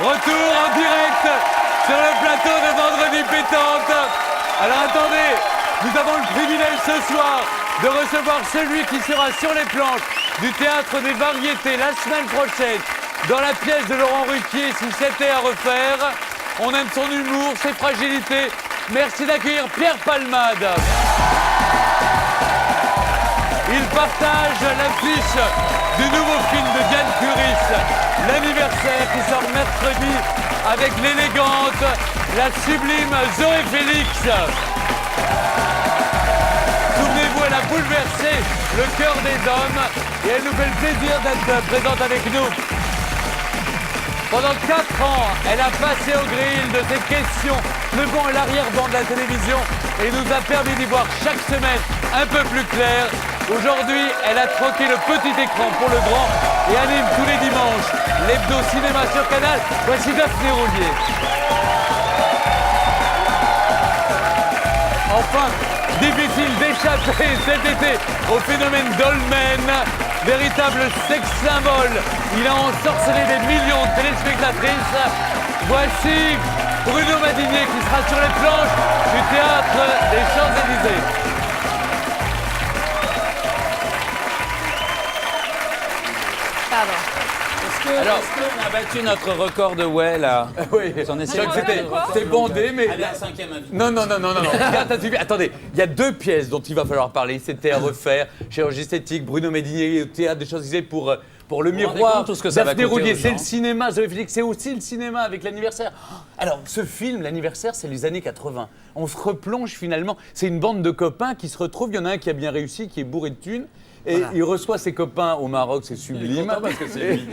Retour en direct sur le plateau de Vendredi Pétante. Alors attendez, nous avons le privilège ce soir de recevoir celui qui sera sur les planches du Théâtre des Variétés la semaine prochaine dans la pièce de Laurent Ruquier, Si c'était à refaire. On aime son humour, ses fragilités. Merci d'accueillir Pierre Palmade. Il partage l'affiche du nouveau film de Diane Curis, L'anniversaire, qui sort mercredi avec l'élégante, la sublime Zoé Félix. Souvenez-vous, elle a bouleversé le cœur des hommes et elle nous fait le plaisir d'être présente avec nous. Pendant 4 ans, elle a passé au grill de ces questions devant l'arrière-ban de la télévision et nous a permis d'y voir chaque semaine un peu plus clair. Aujourd'hui, elle a troqué le petit écran pour le grand et anime tous les dimanches l'hebdo cinéma sur Canal. Voici Daphné Roulier. Enfin, difficile d'échapper cet été au phénomène Dolmen, véritable sexe symbole. Il a ensorcelé des millions de téléspectatrices. Voici Bruno Madinier qui sera sur les planches du Théâtre des Champs-Élysées. Alors, est-ce qu'on a battu notre record de ouais là? Oui, c'était bondé, mais. Elle est un cinquième invité. Non. Regarde, t'as suivi. Attendez, il y a 2 pièces dont il va falloir parler. C'était à refaire, chirurgie esthétique, Bruno Médinier au Théâtre des Champs-Élysées pour le miroir. Tout ce que ça Daphné va coûter Roulier, aux c'est gens. le cinéma. Zoé Félix, c'est aussi le cinéma avec l'anniversaire. Alors, ce film, l'anniversaire, c'est les années 80. On se replonge finalement. C'est une bande de copains qui se retrouvent. Il y en a un qui a bien réussi, qui est bourré de thunes. Et voilà. Il reçoit ses copains au Maroc, c'est sublime. Parce que c'est lui.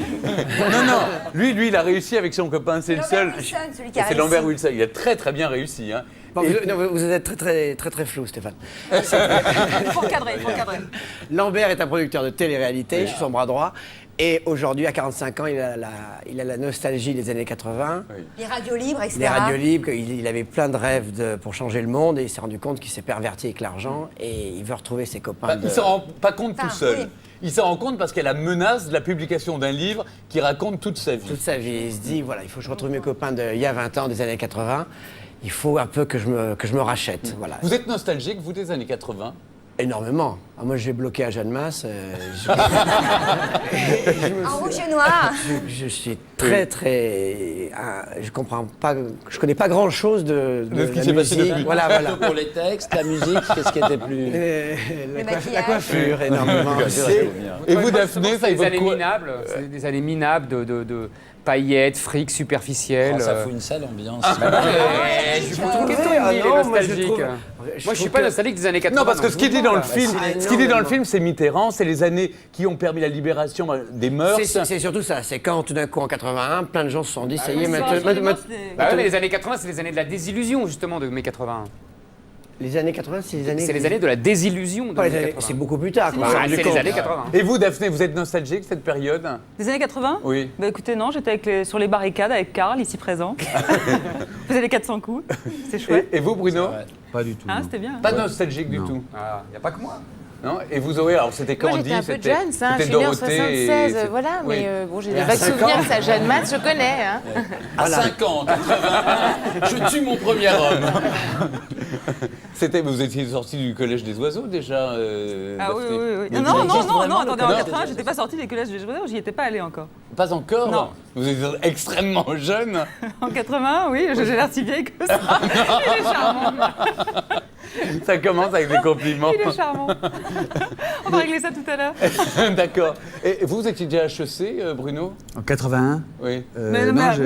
Non, lui, il a réussi avec son copain, c'est le seul. Wilson, celui qui a C'est réussi. Lambert Wilson, il a très bien réussi. Hein. Bon, vous êtes très flou, Stéphane. Il faut recadrer. Lambert est un producteur de télé-réalité, je suis son bras droit. Et aujourd'hui, à 45 ans, il a la nostalgie des années 80. Oui. Les radios libres, etc. Les radios libres, il avait plein de rêves pour changer le monde et il s'est rendu compte qu'il s'est perverti avec l'argent et il veut retrouver ses copains. Il ne s'en rend pas compte tout seul. Oui. Il s'en rend compte parce qu'il y a la menace de la publication d'un livre qui raconte toute sa vie. Toute sa vie. Il se dit, voilà, il faut que je retrouve mes copains d'il y a 20 ans, des années 80. Il faut un peu que je me rachète. Voilà. Vous êtes nostalgique, vous, des années 80 ? Énormément. Ah, moi, je vais bloquer à Jeanne Masse. En rouge et noir. Je suis très. Je comprends pas. Je connais pas grand chose de ce qui la s'est passé musique. depuis. Voilà. Pour les textes, la musique, qu'est-ce qui était plus. La coiffure, énormément. Et vous, Daphné, ça des évoque années quoi ? minables, c'est des années minables de paillettes, fric, superficielles. Ça fout une sale ambiance. Je trouve que Tony, il est nostalgique. Moi, je suis pas nostalgique des années 80. Non, parce que ce qu'il dit dans le film, non. c'est Mitterrand, c'est les années qui ont permis la libération des mœurs. C'est surtout ça. C'est quand tout d'un coup en 81, plein de gens se sont dit, ça y est, maintenant. Bah ouais, mais les années 80, c'est les années de la désillusion, justement, de mai 81. Les années 80, c'est les années. C'est les années de la désillusion de Pas les mai années- 80. C'est beaucoup plus tard. quoi. Ah, c'est les années 80. Et vous, Daphné, vous êtes nostalgique de cette période ? Des années 80 Oui. Bah écoutez, non, j'étais sur les barricades avec Karl, ici présent. On faisait les 400 coups, c'est chouette. Et vous, Bruno ? Pas du tout. Hein, non. c'était bien. Pas nostalgique du tout. Ah, y a pas que moi. Non ? Et vous, Zoé, alors c'était Moi Candy, j'étais un peu c'était jeune, ça. Je c'était suis née en Dorothée 76, et- voilà. Oui. Mais bon, j'ai Et des à vagues 5 souvenirs ans de ça. Jeanne Masse, je connais. Hein. À 5 ans, 81, je tue mon premier homme. Vous étiez sorti du collège des oiseaux déjà Ah oui, Daphné oui, oui. Mais Non, vous non, avez- non, vraiment le attendez, en collège 80, des j'étais pas sortie des collèges de Jodhpur, j'y étais pas allée encore. Pas encore Non. Vous êtes extrêmement jeune. En 80, oui, j'ai l'air si vieille que ça. Il est charmant. Ça commence avec des compliments. Il est charmant. On va régler ça tout à l'heure. D'accord. Et vous étiez déjà à HEC, Bruno ? En 81 Oui. Mais non, mais- je...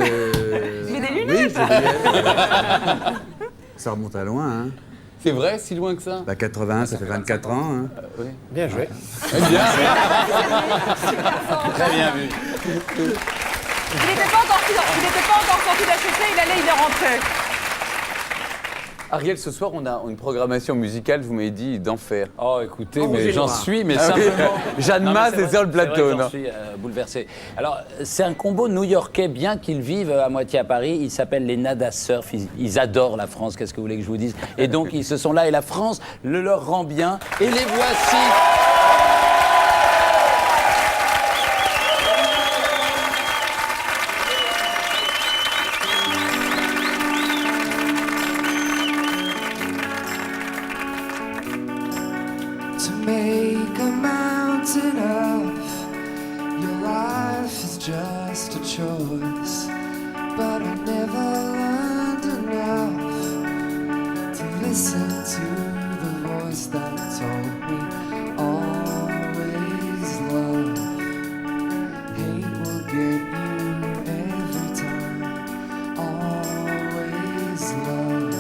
Mais des Oui, lunettes. ça remonte à loin. Hein. C'est vrai, si loin que ça ? Bah, 81, ça fait 24 ans. Hein. Oui. Bien joué. Eh bien. Très bien vu. Il n'était pas encore sorti d'HEC, il est rentré. Ariel, ce soir, on a une programmation musicale, vous m'avez dit, d'enfer. Oh, écoutez, Oh, mais j'ai j'en noir. suis, mais Ah oui. simplement. Jeanne Non, mais Masse c'est est sur le vrai, c'est plateau, vrai que non j'en suis bouleversé. Alors, c'est un combo new-yorkais, bien qu'ils vivent à moitié à Paris. Ils s'appellent les Nada Surf. Ils adorent la France, qu'est-ce que vous voulez que je vous dise? Et donc, ils se sont là et la France le leur rend bien. Et les voici. mountain of your life is just a choice, but I never learned enough to listen to the voice that told me always love. Hate will get you every time. Always love.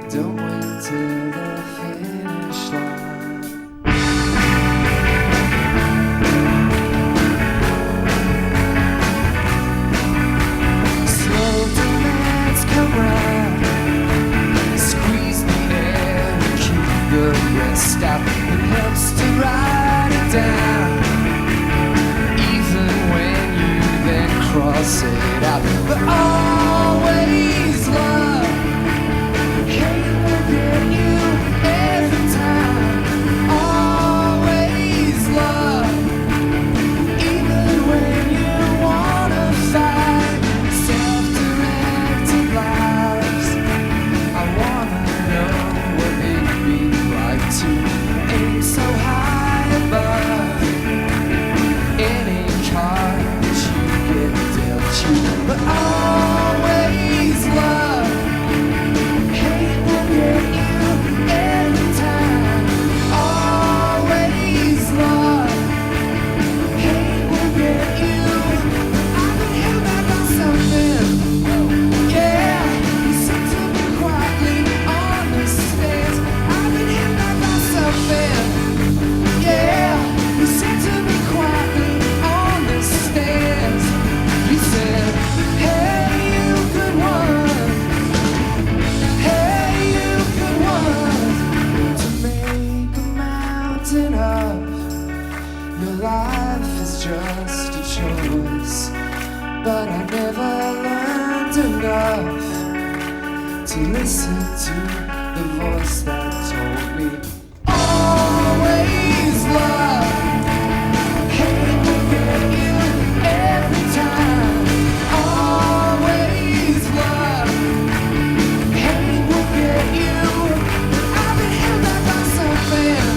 Don't wait till the finish line. Slow demands come round, squeeze the air and keep the rest out. It helps to write it down, even when you then cross it out. But always love. Hate will get you every time. Always love, even when you wanna fight. Self-directed lives. I wanna know what it'd be like to aim so high above any card you get dealt you. But always love. Hate will get you every time. Always love. Hate will get you. I've been held back by something. Yeah, you said to me quietly on the stairs. I've been held back by something. Yeah, you said to me quietly on the stairs. You said, hey, you good one. Hey, you good one. To make a mountain of your life is just a choice, but I never learned enough to listen to the voice that told me always love. Hate will get you every time. Always love. Hate will get you. I've been held back by something.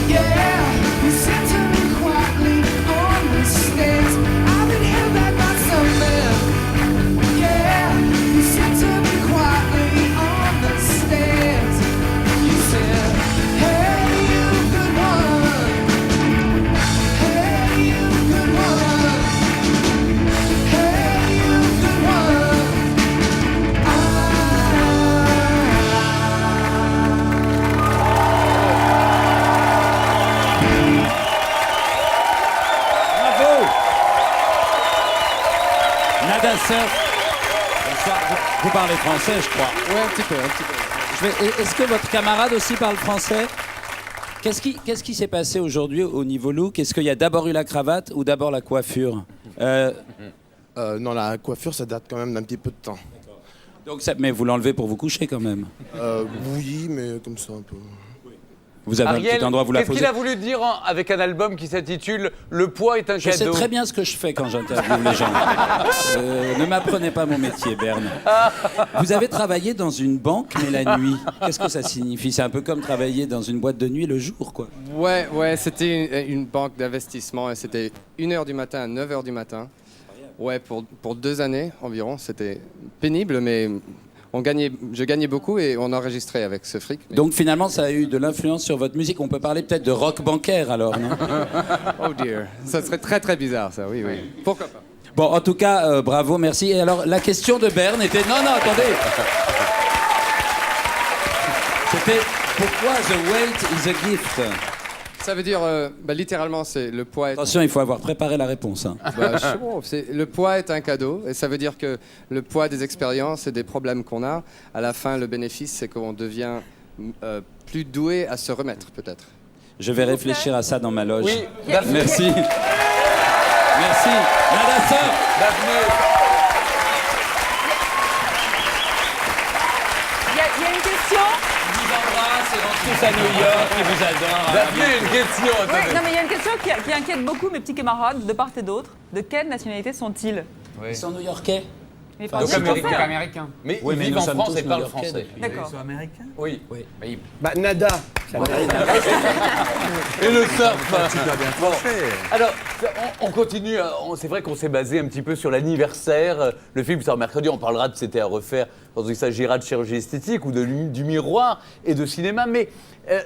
Yeah, you said to me quietly on the stairs. I've been held back by something. Yeah, you said to me quietly on the stairs. You said, hey, you good one. Hey, you good one. Hey, you good one. Bravo. Nada Surf. Bonsoir. Vous parlez français, je crois. Ouais, un petit peu, un petit peu. Est-ce que votre camarade aussi parle français? Qu'est-ce qui s'est passé aujourd'hui au niveau look? Est-ce qu'il y a d'abord eu la cravate ou d'abord la coiffure? Non, la coiffure, ça date quand même d'un petit peu de temps. Donc mais vous l'enlevez pour vous coucher quand même. Oui, mais comme ça un peu. Vous avez un Ariel, petit endroit où vous la qu'est-ce posez. qu'il a voulu dire avec un album qui s'intitule Le poids est un Je sais cadeau? très bien ce que je fais quand j'interviewe les gens. Ne m'apprenez pas mon métier, Berne. Vous avez travaillé dans une banque, mais la nuit. Qu'est-ce que ça signifie? C'est un peu comme travailler dans une boîte de nuit le jour, quoi. Ouais, c'était une banque d'investissement et c'était 1h du matin à 9h du matin. Ouais, pour 2 années environ. C'était pénible, mais je gagnais beaucoup et on enregistrait avec ce fric. Donc finalement, ça a eu de l'influence sur votre musique. On peut parler peut-être de rock bancaire alors, non? Oh dear, ça serait très très bizarre ça, oui. Pourquoi pas? Bon, en tout cas, bravo, merci. Et alors, la question de Berne était... Non, attendez. C'était pourquoi the weight is a gift? Ça veut dire, littéralement, c'est le poids. Attention, il faut avoir préparé la réponse. Hein. Le poids est un cadeau, et ça veut dire que le poids des expériences et des problèmes qu'on a, à la fin, le bénéfice, c'est qu'on devient plus doué à se remettre, peut-être. Je vais réfléchir à ça dans ma loge. Oui, merci. Merci. Nada Surf. Daphné. Il y a une question. Je vous embrasse, ils rentrent tous à New York, ils vous adorent. Daphné, une question. Oui, Attendez. non, mais il y a une question qui inquiète beaucoup mes petits camarades de part et d'autre. De quelle nationalité sont-ils? Ils sont new-yorkais. Mais Enfin, pas donc américain. américain. Mais Oui, ils mais vivent nous en sommes France tous et parlent New-Yorkais français. depuis. D'accord. Ils sont américains. Oui. Bah, nada. Ça m'arrive. Et le surf. Super bien Bon. tranché. Alors, on continue. C'est vrai qu'on s'est basé un petit peu sur l'anniversaire. Le film sort mercredi. On parlera de C'était à refaire quand il s'agira de chirurgie esthétique ou du miroir et de cinéma. Mais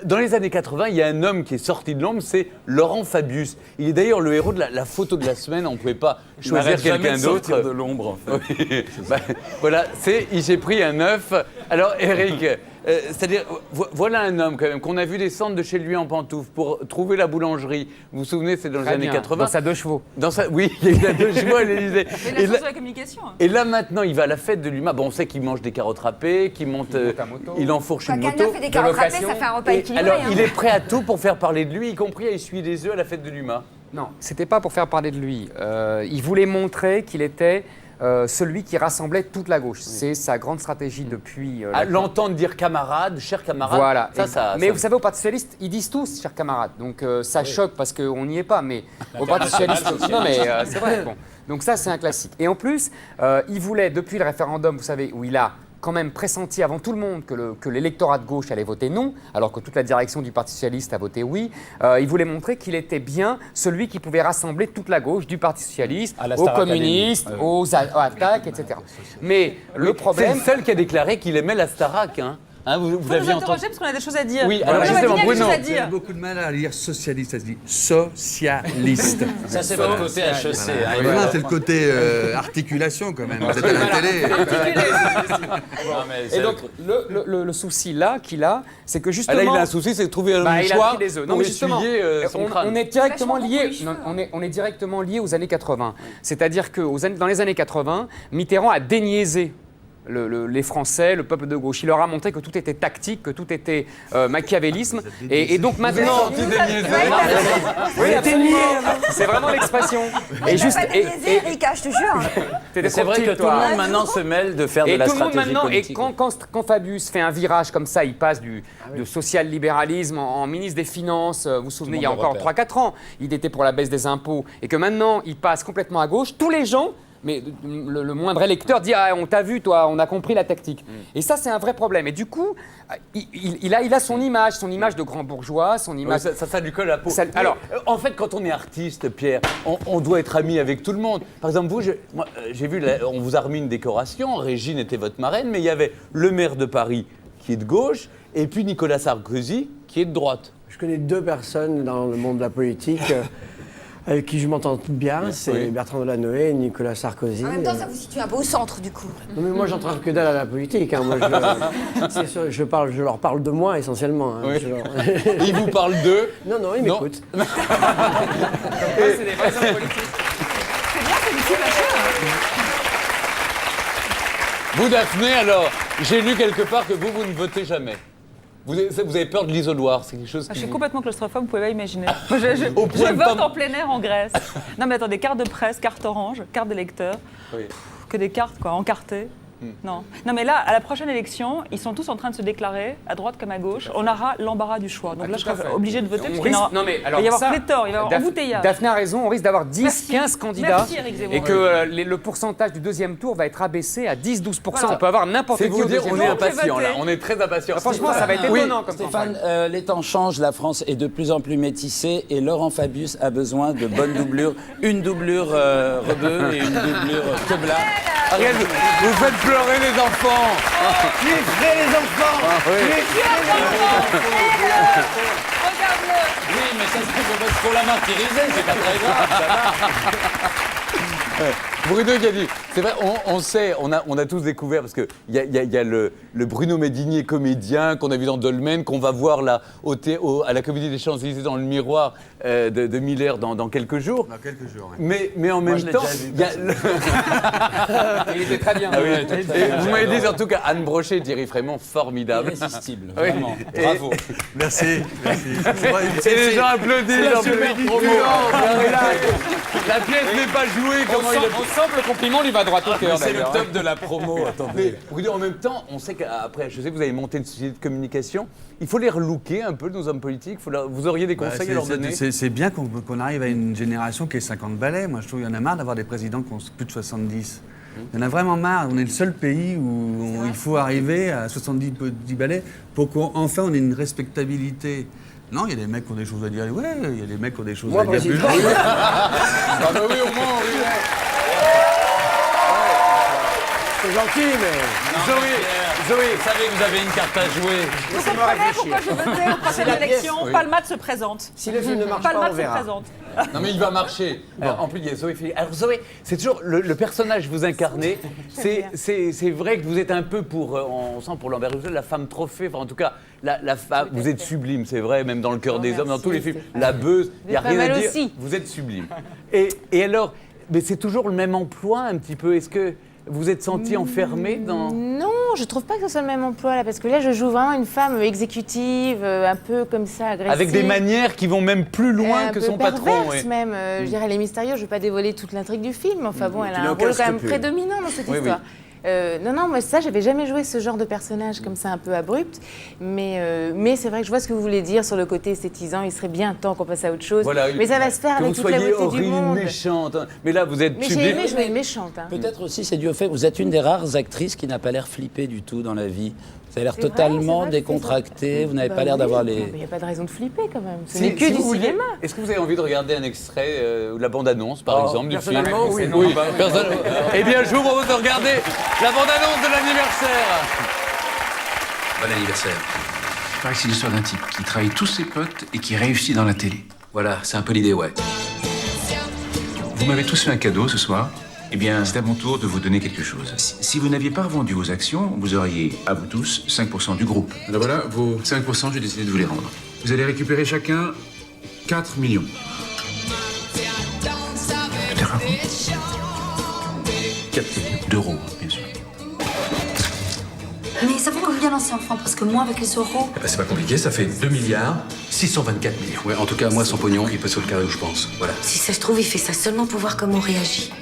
dans les années 80, il y a un homme qui est sorti de l'ombre, c'est Laurent Fabius. Il est d'ailleurs le héros de la photo de la semaine. On ne pouvait pas choisir quelqu'un d'autre. de l'ombre, en fait. Oui. Bah, voilà, j'ai pris un œuf. Alors, Eric, c'est-à-dire, voilà un homme quand même qu'on a vu descendre de chez lui en pantoufles pour trouver la boulangerie. Vous vous souvenez, c'est dans les années 80. Dans sa 2 chevaux. Oui, il y a eu la 2 chevaux à l'Élysée. Mais la Et chance là, de la communication. et là, maintenant, il va à la fête de l'UMA. Bon, on sait qu'il mange des carottes râpées, qu'il monte, à moto. il enfourche Quand une quelqu'un moto. fait des carottes râpées, location. ça fait un repas Et équilibré. alors, hein. il est prêt à tout pour faire parler de lui, y compris à essuyer des œufs à la fête de l'UMA. Non, c'était pas pour faire parler de lui. Il voulait montrer qu'il était celui qui rassemblait toute la gauche. C'est sa grande stratégie depuis. À l'entendre dire camarade, cher camarade, Voilà. Mais ça- vous savez, au Parti Socialiste, ils disent tous, chers camarades. Donc ça choque parce qu'on n'y est pas. Mais au Parti Socialiste, non mais c'est vrai. Bon. Donc ça, c'est un classique. Et en plus, il voulait, depuis le référendum, vous savez, où il a quand même pressenti avant tout le monde que l'électorat de gauche allait voter non, alors que toute la direction du Parti Socialiste a voté oui. Il voulait montrer qu'il était bien celui qui pouvait rassembler toute la gauche, du Parti Socialiste À la aux Star communistes, Academy. aux attaques, etc. Mais le C'est problème... le seul qui a déclaré qu'il aimait la Starac. Hein. Vous Faut nous l'aviez entendu. interroger parce qu'on a des choses à dire. Oui, alors Bruno justement, Madinier a des Bruno. choses à J'ai dire. beaucoup de mal à lire socialiste, ça se dit socialiste. Ça, c'est votre côté HEC. hein. Voilà, c'est le côté articulation quand même. Vous êtes à la télé. Non, mais Et c'est- donc, le souci là qu'il a, c'est que Ah, justement... là, il a un souci, c'est de trouver un il a mouchoir pris des œufs. pour mais justement, essuyer son crâne. on est directement Vachement lié. beaucoup les non, cheveux, on est directement lié aux années 80. C'est-à-dire que dans les années 80, Mitterrand a déniaisé les Français, le peuple de gauche. Il leur a montré que tout était tactique, que tout était machiavélisme. Et donc maintenant... Oui, absolument. C'est vraiment l'expression. Et juste. Pas déniaiser, Eric, je te jure. t'es Mais c'est vrai que tout le monde maintenant se mêle de faire de Et la tout le monde stratégie maintenant, et politique. quand Fabius fait un virage comme ça, il passe de social-libéralisme en ministre des Finances, vous vous souvenez, il y a le encore repère. 3-4 ans, il était pour la baisse des impôts, et que maintenant il passe complètement à gauche, tous les gens, mais le moindre électeur dit « Ah, on t'a vu, toi, on a compris la tactique Et ça, c'est un vrai problème. Et du coup, il a son image de grand bourgeois, son Ouais, image... ça lui colle à la peau. Ça- alors- en fait, quand on est artiste, Pierre, on doit être ami avec tout le monde. Par exemple, vous, moi, j'ai vu, on vous a remis une décoration, Régine était votre marraine, mais il y avait le maire de Paris qui est de gauche, et puis Nicolas Sarkozy qui est de droite. Je connais 2 personnes dans le monde de la politique avec qui je m'entends bien. C'est Bertrand Delanoë et Nicolas Sarkozy. En même temps, ça vous situe un peu au centre, du coup. Non, mais moi, j'entends que dalle à la politique. Hein. Moi, c'est sûr, je leur parle de moi essentiellement. Hein. Oui. Je Il vous parle d'eux. Non, ils Non. m'écoutent. c'est des vrais hommes politiques. C'est bien, c'est du type Vous, Daphné, alors, j'ai lu quelque part que vous ne votez jamais. Vous avez peur de l'isoloir, c'est quelque chose Je qui suis vous- complètement claustrophobe, vous pouvez pas imaginer. Au point Je de vote pas- en plein air en Grèce. Non mais attendez, carte de presse, carte orange, carte d'électeur. Oui. Que des cartes, quoi, encartées. Non. Non, mais là, à la prochaine élection, ils sont tous en train de se déclarer, à droite comme à gauche. On aura l'embarras du choix. Donc là, je serai obligé de voter. parce qu'il y en aura- Non, mais alors il va y avoir ça, pléthore, il va y avoir embouteillage. Daphné a raison, on risque d'avoir 10, Merci. 15 candidats. Merci, Éric Zemmour. Et que le pourcentage du deuxième tour va être abaissé à 10-12%. Voilà. On peut avoir n'importe C'est qui vous au dire, deuxième on est tour. Donc, j'ai impatient voté. là, on est très impatient. Franchement, ça va être Oui. étonnant comme Stéphane, campagne. les temps changent, la France est de plus en plus métissée et Laurent Fabius a besoin de bonnes doublures. Une doublure Rebeu et une doublure Tebla. Ariel, vous faites pleurer les enfants. Livrez les enfants. Regarde-le. Oui, mais ça c'est parce qu'on l'a martyrisé, c'est pas très grave, ça va. Bruno qui a dit, c'est vrai, on sait, on a tous découvert, parce qu'il y a le Bruno Madinier comédien qu'on a vu dans Dolmen, qu'on va voir là à la Comédie des Champs-Élysées dans le miroir de Miller dans quelques jours. Dans quelques jours. Ouais. Mais en même je l'ai temps, déjà vu. il y a le- Il était très bien. Ah oui. Ouais, très, très Et bien, vous m'avez dit j'adore. surtout qu'Anne Brochet et Thierry Frémont, formidable. Irrésistible, Oui. vraiment. Et- Bravo. Merci. Et les gens applaudissent en plus. La pièce n'est pas jouée, comment il a On sent que le compliment lui va droit au cœur. C'est le d'ailleurs. top de la promo, attendez. Mais Bruno, en même temps, on sait qu'après, je sais que vous avez monté une société de communication, il faut les relooker un peu, nos hommes politiques. Vous auriez des Bah, conseils à leur donner? c'est bien qu'on arrive à une génération qui est 50 balais. Moi, je trouve qu'il y en a marre d'avoir des présidents qui ont plus de 70. Il y en a vraiment marre. On est le seul pays où il faut arriver à 70 petits balais pour qu'enfin on ait une respectabilité. Non, il y a des mecs qui ont des choses à dire. Ouais, il y a des mecs qui ont des choses Moi, à dire plus. président. Ah bah oui, au moins, oui. C'est gentil, mais. Zoé, vous savez que vous avez une carte à jouer. Vous comprenez pourquoi je votais aux prochaines la pièce, élections Palmade se présente. Si le film ne marche pas, Palmade on se verra. présente. Non mais il va marcher. En plus, il y a Zoé Félix. Alors Zoé, c'est toujours le personnage que vous incarnez. C'est vrai que vous êtes un peu pour, on sent pour Lambert Wilson, la femme trophée. Enfin, en tout cas, la femme. Vous êtes sublime, c'est vrai, même dans Le Cœur des hommes, dans tous les films. La beuze, il n'y a Pas rien à mal dire. aussi. Vous êtes sublime. Et alors, mais c'est toujours le même emploi un petit peu. Est-ce que vous êtes senti enfermé dans... Non, je trouve pas que ce soit le même emploi là, parce que là je joue vraiment une femme exécutive, un peu comme ça, agressive. Avec des manières qui vont même plus loin un que peu son patron. perverse même. Je dirais, elle est mystérieuse, je ne vais pas dévoiler toute l'intrigue du film. Enfin bon, elle a n'as un aucun rôle quand même scrupule. prédominant dans cette Oui, histoire. Non, moi ça, j'avais jamais joué ce genre de personnage comme ça, un peu abrupt. Mais c'est vrai que je vois ce que vous voulez dire sur le côté esthétisant. Il serait bien temps qu'on passe à autre chose. Voilà, mais ça va se faire que avec vous toute la soyez beauté du horrible, monde. méchante. Mais là, vous êtes Mais j'ai sublime. aimé jouer méchante. Hein. Peut-être aussi c'est dû au fait que vous êtes une des rares actrices qui n'a pas l'air flippée du tout dans la vie. Vous avez l'air C'est vrai, totalement c'est vrai, décontractée, vous n'avez Bah pas l'air oui, d'avoir mais les... il n'y a pas de raison de flipper quand même. Ce Si- n'est que si du vous vouliez- cinéma. Est-ce que vous avez envie de regarder un extrait ou la bande-annonce, par exemple, du film personnellement, oui. Oui, Eh bien, je vous propose de regarder la bande-annonce de l'anniversaire. Bon anniversaire. Il paraît que c'est l'histoire d'un type qui trahit tous ses potes et qui réussit dans la télé. Voilà, c'est un peu l'idée, ouais. Vous m'avez tous fait un cadeau ce soir. Eh bien, c'est à mon tour de vous donner quelque chose. Si vous n'aviez pas revendu vos actions, vous auriez, à vous tous, 5% du groupe. Alors voilà, vos 5%, j'ai décidé de vous les rendre. Vous allez récupérer chacun 4 millions. Tout est rare. 4 millions d'euros, bien sûr. Mais ça vaut combien l'ancien franc? Parce que moi, avec les euros... Eh ben, c'est pas compliqué, ça fait 2 milliards 624 millions. Ouais, en tout cas, moi, son pognon, il passe sur le carré où je pense. Voilà. Si ça se trouve, il fait ça seulement pour voir comment on réagit.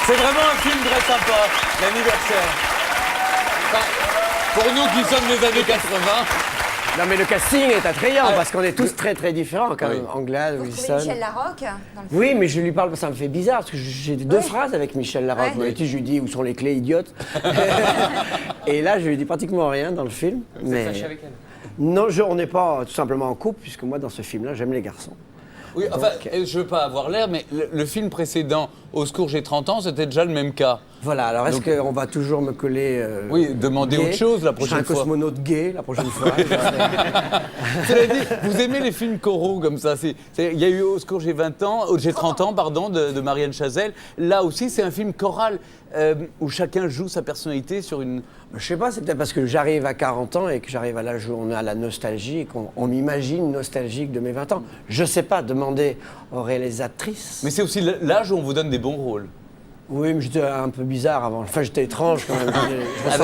C'est vraiment un film très sympa, l'anniversaire. Enfin, pour nous qui sommes des années 80. Non, mais le casting est attrayant parce qu'on est tous très très différents quand même. Anglade, Vous trouvez Wilson. Michel Larocque dans le film? Oui, mais je lui parle, ça me fait bizarre parce que j'ai deux phrases avec Michel Larocque. Ouais. Je lui dis où sont les clés, idiote. Et là, je lui dis pratiquement rien dans le film. Vous êtes Mais fâché avec elle? non, on n'est pas tout simplement en couple puisque moi dans ce film-là, j'aime les garçons. Oui, enfin, je veux pas avoir l'air, mais le film précédent, Au secours, j'ai 30 ans, c'était déjà le même cas. Voilà, alors est-ce Donc- qu'on va toujours me coller Oui, demandez gay autre chose la Je prochaine serai fois. un cosmonaute gay la prochaine fois. Cela dit, vous aimez les films choraux comme ça. Il y a eu Au secours, j'ai 20 ans, j'ai 30 ans, pardon, de Marianne Chazelle. Là aussi, c'est un film choral où chacun joue sa personnalité sur une... Je sais pas, c'est peut-être parce que j'arrive à 40 ans et que j'arrive à l'âge où on a la nostalgie et qu'on m'imagine nostalgique de mes 20 ans. Je sais pas, demander aux réalisatrices. Mais c'est aussi l'âge où on vous donne des bons rôles. Oui, mais j'étais un peu bizarre avant. Enfin, j'étais étrange quand même.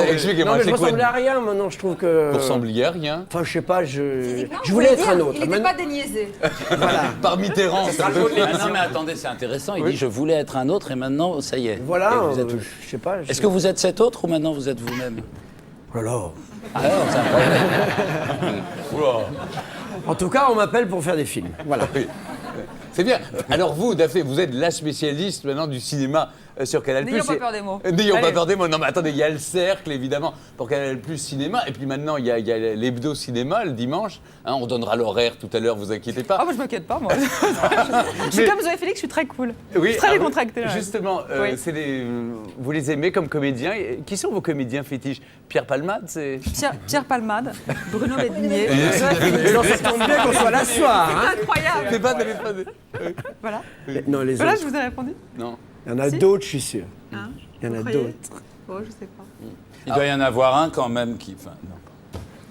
expliquez-moi, non, mais c'est je quoi ressemblais à rien maintenant, je trouve que... Vous ressembliez à rien. Enfin, je sais pas, je Physiquement, voulais vous être un autre. Il n'était pas déniaisé. Voilà. Par Mitterrand. Ah non mais attendez, c'est intéressant, il dit je voulais être un autre et maintenant ça y est. Voilà, Et vous êtes- je sais pas. Est-ce que vous êtes cet autre ou maintenant vous êtes vous-même? Oh là là. Ah non, c'est incroyable. En tout cas, on m'appelle pour faire des films. Voilà. Oui. C'est bien. Alors vous, Daphné, vous êtes la spécialiste maintenant du cinéma sur Canal+. N'ayons pas peur des mots. N'ayons pas Allez. peur des mots. Non mais attendez, il y a le cercle évidemment pour Canal+ Cinéma. Et puis maintenant, il y a l'hebdo cinéma le dimanche. Hein, on donnera l'horaire tout à l'heure, vous inquiétez pas. Ah, moi, je m'inquiète pas, moi. Je suis Mais- comme Zoé Félix, je suis très cool. Oui, je suis très ah, décontractée. ouais. Justement, Oui. vous les aimez comme comédiens. Qui sont vos comédiens fétiches? Pierre Palmade, c'est... Pierre Palmade, Bruno Bedinier. Non, ça tombe bien qu'on soit là ce soir. Hein. Incroyable. C'est pas téléphone. Voilà. Non, les Voilà, autres. je vous ai répondu. Non. Il y en a Si. d'autres, je suis sûr. Hein, Il y en a vous croyez d'autres. Oh, je sais pas. Il doit y en avoir un quand même qui... Enfin,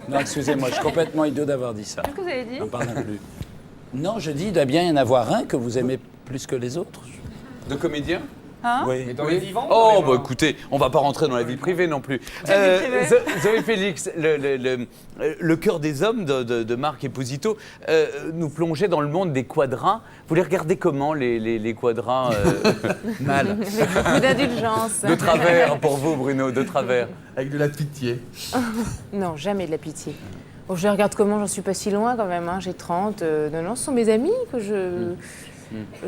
non, excusez-moi, je suis complètement idiot d'avoir dit ça. Qu'est-ce que vous avez dit? J'en parle plus. Non, je dis, il doit bien y en avoir un que vous aimez plus que les autres. De comédiens? Hein? Oui. Dans les vivants? Oh, bah écoutez, on va pas rentrer dans la vie privée non plus. La vie privée. Zoé Félix, le cœur des hommes de Marc Esposito nous plongeait dans le monde des quadras. Vous les regardez comment, les quadras mal? Avec beaucoup d'indulgence. De travers, pour vous, Bruno, de travers. Avec de la pitié. Non, jamais de la pitié. Bon, je les regarde comment, j'en suis pas si loin quand même, hein. J'ai 30. Non, ce sont mes amis que je...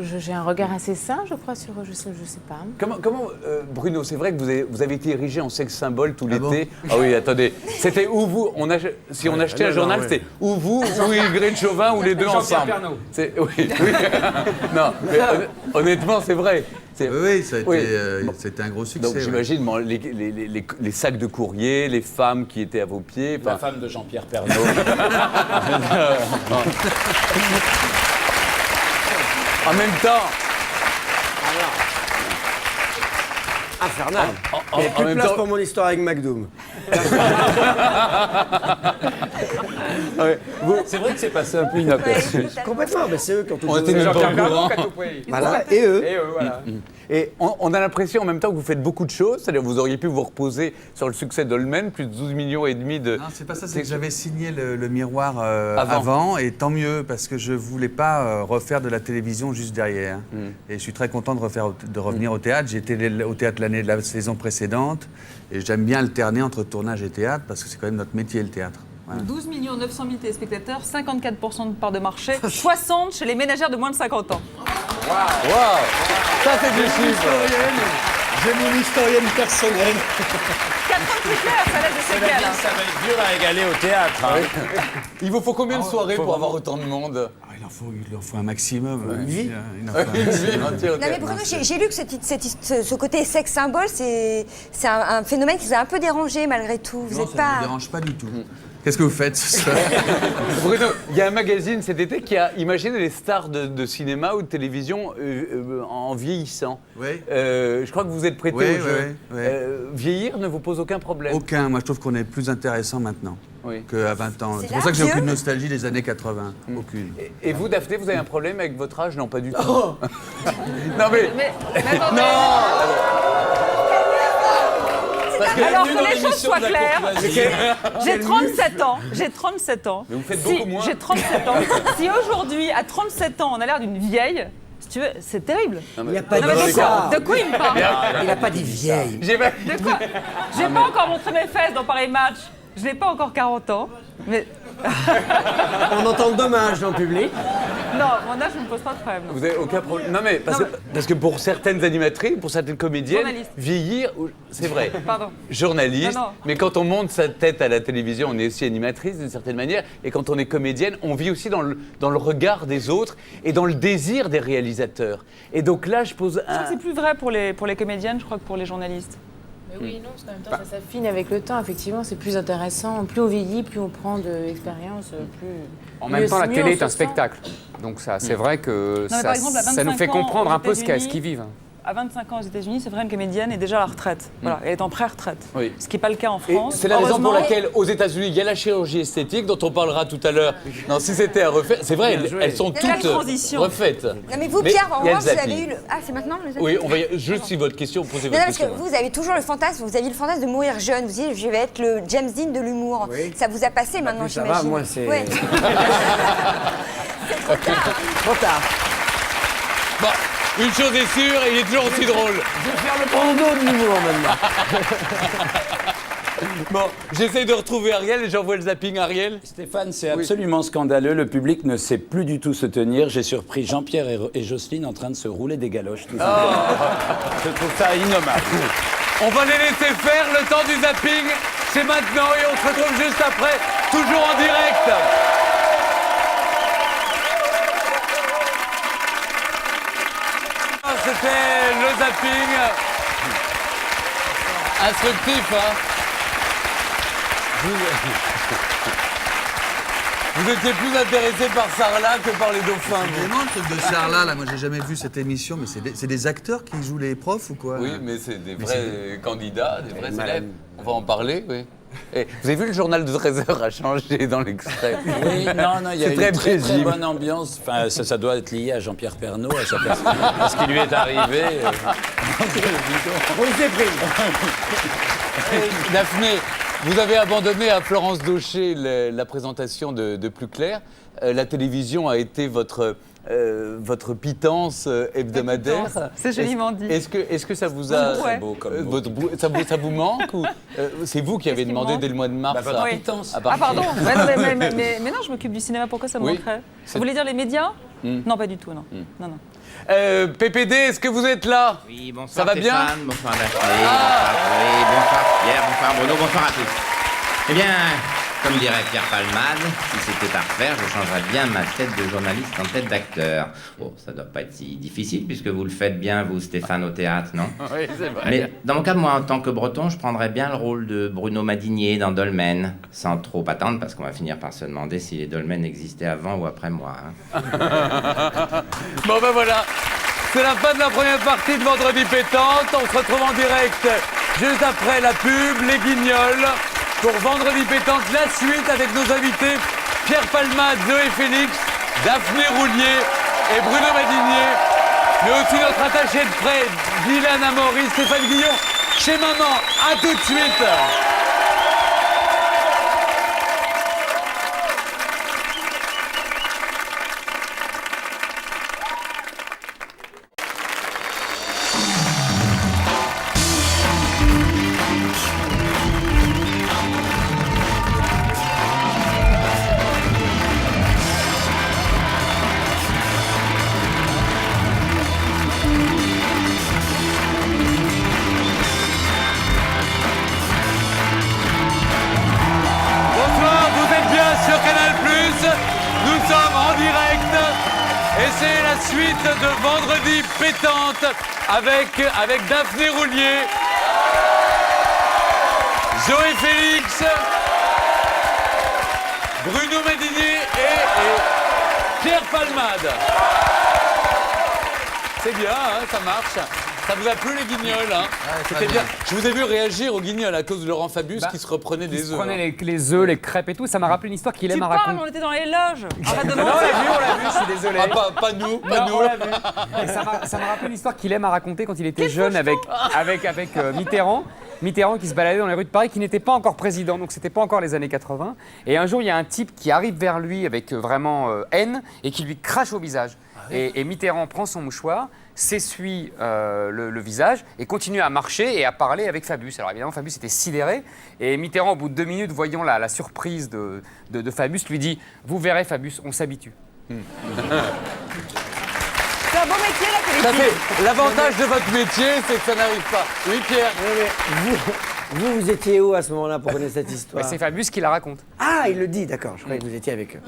J'ai un regard assez sain, je crois, sur je sais pas. Comment Bruno, c'est vrai que vous avez été érigé en sexe symbole tout l'été. bon Ah oui, attendez. C'était où vous, si on achetait un journal, c'était ou vous, ou Ingrid Chauvin, ou les deux ensemble. Oui. Non, mais honnêtement, c'est vrai. Oui, c'était un gros succès. Donc j'imagine les sacs de courrier, les femmes qui étaient à vos pieds. La femme de Jean-Pierre Pernaut. En même temps, Infernal. En Il n'y a plus de même place temps- pour mon histoire avec McDoom. C'est vrai que c'est passé un peu inaperçu. Complètement, mais c'est eux qui ont tout on était donné. même pas au courant. Voilà, et eux. voilà. Et on a l'impression en même temps que vous faites beaucoup de choses, c'est-à-dire que vous auriez pu vous reposer sur le succès d'Holmen, plus de 12 millions et demi de... Non, c'est pas ça, c'est que j'avais signé le miroir Avant. avant, et tant mieux, parce que je voulais pas refaire de la télévision juste derrière. Et je suis très content de revenir au théâtre. J'ai été au théâtre l'année de la saison précédente, et j'aime bien alterner entre tournage et théâtre, parce que c'est quand même notre métier, le théâtre. Voilà. 12 900 000 téléspectateurs, 54% de part de marché, 60 chez les ménagères de moins de 50 ans. Waouh. Ça c'est du chiffre. J'ai mon historienne personnelle. 4 ans plus clair, ça laisse des séquelles. Ça va être dur à égaler au théâtre. Hein. Il vous faut combien de soirées pour avoir autant de monde? Il en faut un maximum. Une vie. Il en faut un maximum. Non mais Bruno, j'ai lu que ce côté sexe symbole, c'est un phénomène qui vous a un peu dérangé malgré tout. Vous Non, n'êtes ça ne pas... me dérange pas du tout. Qu'est-ce que vous faites ce soir? Bruno, il y a un magazine cet été qui a imaginé les stars de cinéma ou de télévision en vieillissant. Oui. Je crois que vous êtes prêté Oui, au jeu. oui. Vieillir ne vous pose aucun problème. Aucun. Moi, je trouve qu'on est plus intéressant maintenant qu'à 20 ans. C'est pour ça que j'ai vieux. aucune nostalgie des années 80. Aucune. Et vous, Daphné, vous avez un problème avec votre âge? Non, pas du tout. Non, mais... Mais attendez. Alors que les choses soient claires, j'ai 37 ans. J'ai 37 ans. Mais vous faites beaucoup moins. J'ai 37 ans. Si aujourd'hui, à 37 ans, on a l'air d'une vieille, si tu veux, c'est terrible. Il n'y a pas Non, mais de ça. de quoi il me parle? Il n'a pas dit vieille. J'ai pas... De quoi? J'ai pas encore montré mes fesses dans Paris Match. Je n'ai pas encore 40 ans. Mais On entend le dommage dans le public. non, mon âge ne me pose pas de problème. non. Vous avez aucun problème. Non mais parce, Non, que, parce que pour certaines animatrices, pour certaines comédiennes, Journaliste. vieillir, c'est vrai. Pardon. Journaliste. Non, non. Mais quand on monte sa tête à la télévision, on est aussi animatrice d'une certaine manière. Et quand on est comédienne, on vit aussi dans le regard des autres et dans le désir des réalisateurs. Et donc là, je pose Je crois que c'est plus vrai pour les comédiennes, je crois, que pour les journalistes. Mais oui, non, parce qu'en même temps, ça s'affine avec le temps. Effectivement, c'est plus intéressant. Plus on vieillit, plus on prend de l'expérience, plus. En même temps, la mieux télé on est un se sent. spectacle. Donc ça, c'est vrai que Non, mais par exemple, à ça nous 25 fait ans, comprendre aux un peu ce États-Unis, qu'ils vivent. À 25 ans aux États-Unis, c'est vrai, une comédienne est déjà à la retraite. Voilà, elle est en pré-retraite. Oui. Ce qui n'est pas le cas en Et France. c'est la raison pour Heureusement. laquelle, aux États-Unis, il y a la chirurgie esthétique dont on parlera tout à l'heure. Non, si c'était à refaire, c'est vrai, elles sont Il y a la toutes transition. refaites. Non mais vous, Mais Pierre, en il y a le revanche, vous zapping. avez eu le... Ah, c'est maintenant le zapping. Oui, on va juste si votre question, posez Non, votre parce que question. vous avez toujours le fantasme, vous aviez le fantasme de mourir jeune. Vous dites, je vais être le James Dean de l'humour. Oui. Ça vous a passé maintenant, plus ça j'imagine. va, moi, c'est- Ouais. Trop tard. Bon, une chose est sûre, il est toujours aussi drôle. Je vais faire le bandeau de l'humour maintenant. Bon, j'essaye de retrouver Ariel et j'envoie le zapping à Ariel. Stéphane, c'est absolument scandaleux. Le public ne sait plus du tout se tenir. J'ai surpris Jean-Pierre et Jocelyne en train de se rouler des galoches. Tout simplement. Je trouve ça innommable. On va les laisser faire le temps du zapping. C'est maintenant et on se retrouve juste après, toujours en direct. C'était le zapping. Instructif, hein. Vous étiez plus intéressé par Sarlat que par les dauphins, vous. Vraiment, le truc de Sarlat, là, moi j'ai jamais vu cette émission, mais c'est des acteurs qui jouent les profs ou quoi? Oui, mais c'est des Mais vrais candidats, des vrais Madame. élèves. On va en parler, oui. Et vous avez vu, le journal de 13h a changé dans l'extrait. Oui, non, il y a C'est une très très paisible. bonne ambiance. Enfin, ça doit être lié à Jean-Pierre Pernaut, à ce qui lui est arrivé. On s'est pris. Daphné, vous avez abandonné à Florence Daucher la présentation de Plus Clair. La télévision a été votre pitance hebdomadaire. Pitance, c'est joliment dit. Est-ce que ça vous a... Ouais. Beau comme mot. ça vous manque ou c'est vous qui avez Qu'est-ce qui demandé me dès le mois de mars votre Oui. pitance. à Ah partir- pardon, mais non, je m'occupe du cinéma, pourquoi ça me Oui. manquerait? Vous voulez dire les médias? Non, pas du tout, non. Non, non. PPD, est-ce que vous êtes là? Oui, bonsoir Ça va bien? Stéphane, bonsoir Daphné, bonsoir Chloé, bonsoir Pierre, bonsoir Bruno, bonsoir à tous. Eh bien, comme dirait Pierre Palmade, si c'était à refaire, je changerais bien ma tête de journaliste en tête d'acteur. Bon, ça doit pas être si difficile puisque vous le faites bien, vous Stéphane, au théâtre, non? Oui, c'est vrai. Mais dans mon cas, moi, en tant que breton, je prendrais bien le rôle de Bruno Madinier dans Dolmen, sans trop attendre parce qu'on va finir par se demander si les Dolmen existaient avant ou après moi. Hein. Bon ben voilà, c'est la fin de la première partie de Vendredi Pétante. On se retrouve en direct juste après la pub, les Guignols, pour Vendredi Pétante, la suite avec nos invités Pierre Palmade, Zoé Félix, Daphné Roulier et Bruno Madinier, mais aussi notre attaché de près, Dylan Amaury, Stéphane Guillon, chez Maman. À tout de suite. Bonsoir, vous êtes bien sur Canal+. Nous sommes en direct et c'est la suite de Vendredi Pétante avec Daphné Roulier, Zoé Félix, Bruno Madinier et Pierre Palmade. C'est bien, hein, ça marche. Ça vous a plu les Guignols, hein? C'était bien. Je vous ai vu réagir aux Guignols à cause de Laurent Fabius qui se reprenait des œufs. Prenez les œufs, les crêpes et tout. Ça m'a rappelé une histoire qu'il Tu aime à parles, raconter. on était dans les loges. Arrête de Non, on l'a vu, je suis désolé. Ah, pas nous, pas Non, nous. on l'a vu. Et ça m'a rappelé une histoire qu'il aime à raconter quand il était jeune avec Mitterrand. Mitterrand qui se baladait dans les rues de Paris, qui n'était pas encore président, donc c'était pas encore les années 80. Et un jour, il y a un type qui arrive vers lui avec vraiment haine et qui lui crache au visage. Et Mitterrand prend son mouchoir, s'essuie le visage et continue à marcher et à parler avec Fabius. Alors évidemment, Fabius était sidéré. Et Mitterrand, au bout de 2 minutes, voyant la surprise de Fabius, lui dit « Vous verrez, Fabius, on s'habitue. C'est un bon métier, la Ça politique. fait l'avantage de votre métier, c'est que ça n'arrive pas. Oui, Pierre. Vous étiez où à ce moment-là pour connaître cette histoire? C'est Fabius qui la raconte. Ah, il le dit, d'accord. Je croyais que vous étiez avec eux.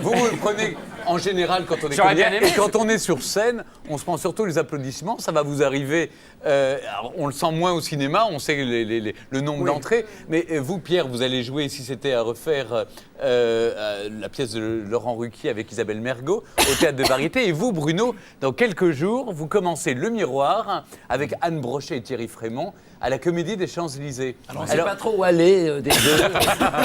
Vous le prenez en général quand on est J'aurais bien comédien. aimé. Et quand on est sur scène, on se prend surtout les applaudissements. Ça va vous arriver. Alors, on le sent moins au cinéma, on sait le nombre d'entrées. Mais vous, Pierre, vous allez jouer, si c'était à refaire, la pièce de Laurent Ruquier avec Isabelle Mergo au Théâtre de Variété. Et vous, Bruno, dans quelques jours, vous commencez Le Miroir avec Anne Brochet et Thierry Frémont à la Comédie des Champs-Élysées. On ne sait pas trop où aller des deux.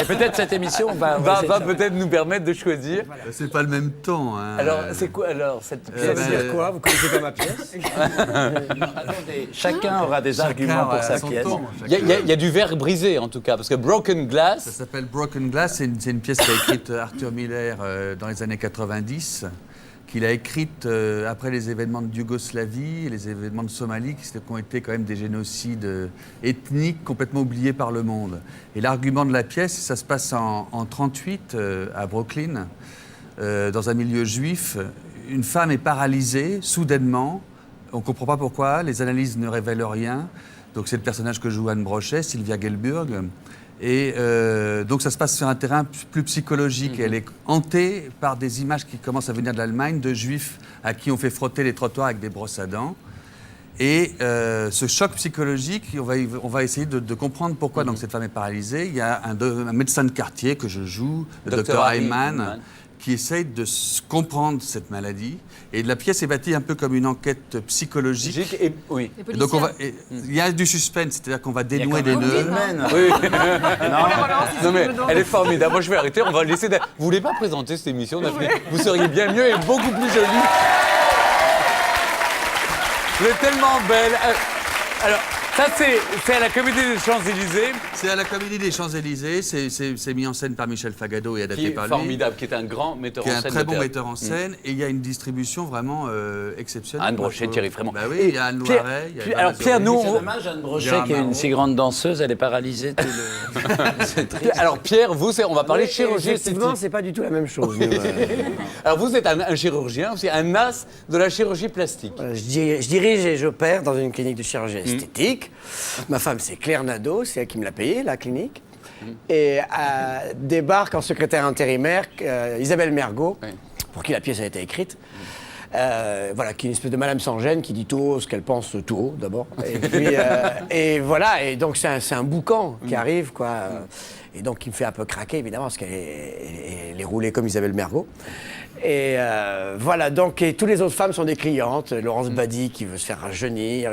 Et peut-être cette émission va peut-être nous permettre de choisir. C'est pas le même temps. Hein. Alors, c'est quoi alors cette pièce? Ça veut dire quoi? Vous connaissez pas ma pièce? Chacun aura des arguments pour sa pièce. Il y a du verre brisé en tout cas, parce que Broken Glass. Ça s'appelle Broken Glass, c'est une pièce qu'a écrite Arthur Miller dans les années 90, qu'il a écrite après les événements de Yougoslavie et les événements de Somalie, qui ont été quand même des génocides ethniques complètement oubliés par le monde. Et l'argument de la pièce, ça se passe en 1938 à Brooklyn, dans un milieu juif. Une femme est paralysée soudainement, on ne comprend pas pourquoi, les analyses ne révèlent rien. Donc c'est le personnage que joue Anne Brochet, Sylvia Gelburg. Et donc ça se passe sur un terrain plus psychologique. Et elle est hantée par des images qui commencent à venir de l'Allemagne, de juifs à qui on fait frotter les trottoirs avec des brosses à dents. Et ce choc psychologique, on va essayer de comprendre pourquoi donc, cette femme est paralysée. Il y a un médecin de quartier que je joue, le docteur Ayman, qui essaye de comprendre cette maladie. Et la pièce est bâtie un peu comme une enquête psychologique. Et, oui. Donc il y a du suspense, c'est-à-dire qu'on va dénouer des nœuds. Oui. Non mais elle est formidable. Moi je vais arrêter. On va laisser. Vous voulez pas présenter cette émission, Daphné? Vous seriez bien mieux et beaucoup plus jolie. Elle est tellement belle. Alors, Ça, c'est à la Comédie des Champs-Élysées. C'est à la Comédie des Champs-Élysées. C'est mis en scène par Michel Fagado et Qui adapté est par lui. formidable, qui est un grand metteur Qui est en un scène. très de bon théâtre. metteur en scène. Et il y a une distribution vraiment exceptionnelle. Anne moi, Brochet, je trouve. Thierry Frémont. Bah oui, Et il y a Anne Pierre- Loiret. il y a puis- Eva alors, Pierre, nous, Mazzoni. C'est dommage, Anne Brochet, Gérard qui est une Marot. si grande danseuse, elle est paralysée tout le... C'est triste. Alors, Pierre, vous, on va parler de chirurgie Effectivement, esthétique. c'est pas du tout la même chose. nous, Alors, vous êtes un chirurgien, c'est un as de la chirurgie plastique. Voilà, je dirige et j'opère dans une clinique de chirurgie esthétique. Ma femme, c'est Claire Nadeau, c'est elle qui me l'a payé, la clinique. Et débarque en secrétaire intérimaire Isabelle Mergot, pour qui la pièce a été écrite. Voilà, qui est une espèce de Madame sans gêne qui dit tout haut ce qu'elle pense tout haut d'abord. Et puis, et voilà, et donc c'est un boucan qui arrive, quoi. Et donc qui me fait un peu craquer, évidemment, parce qu'elle est roulée comme Isabelle Mergot. Et voilà, donc, et toutes les autres femmes sont des clientes. Laurence Badi qui veut se faire rajeunir.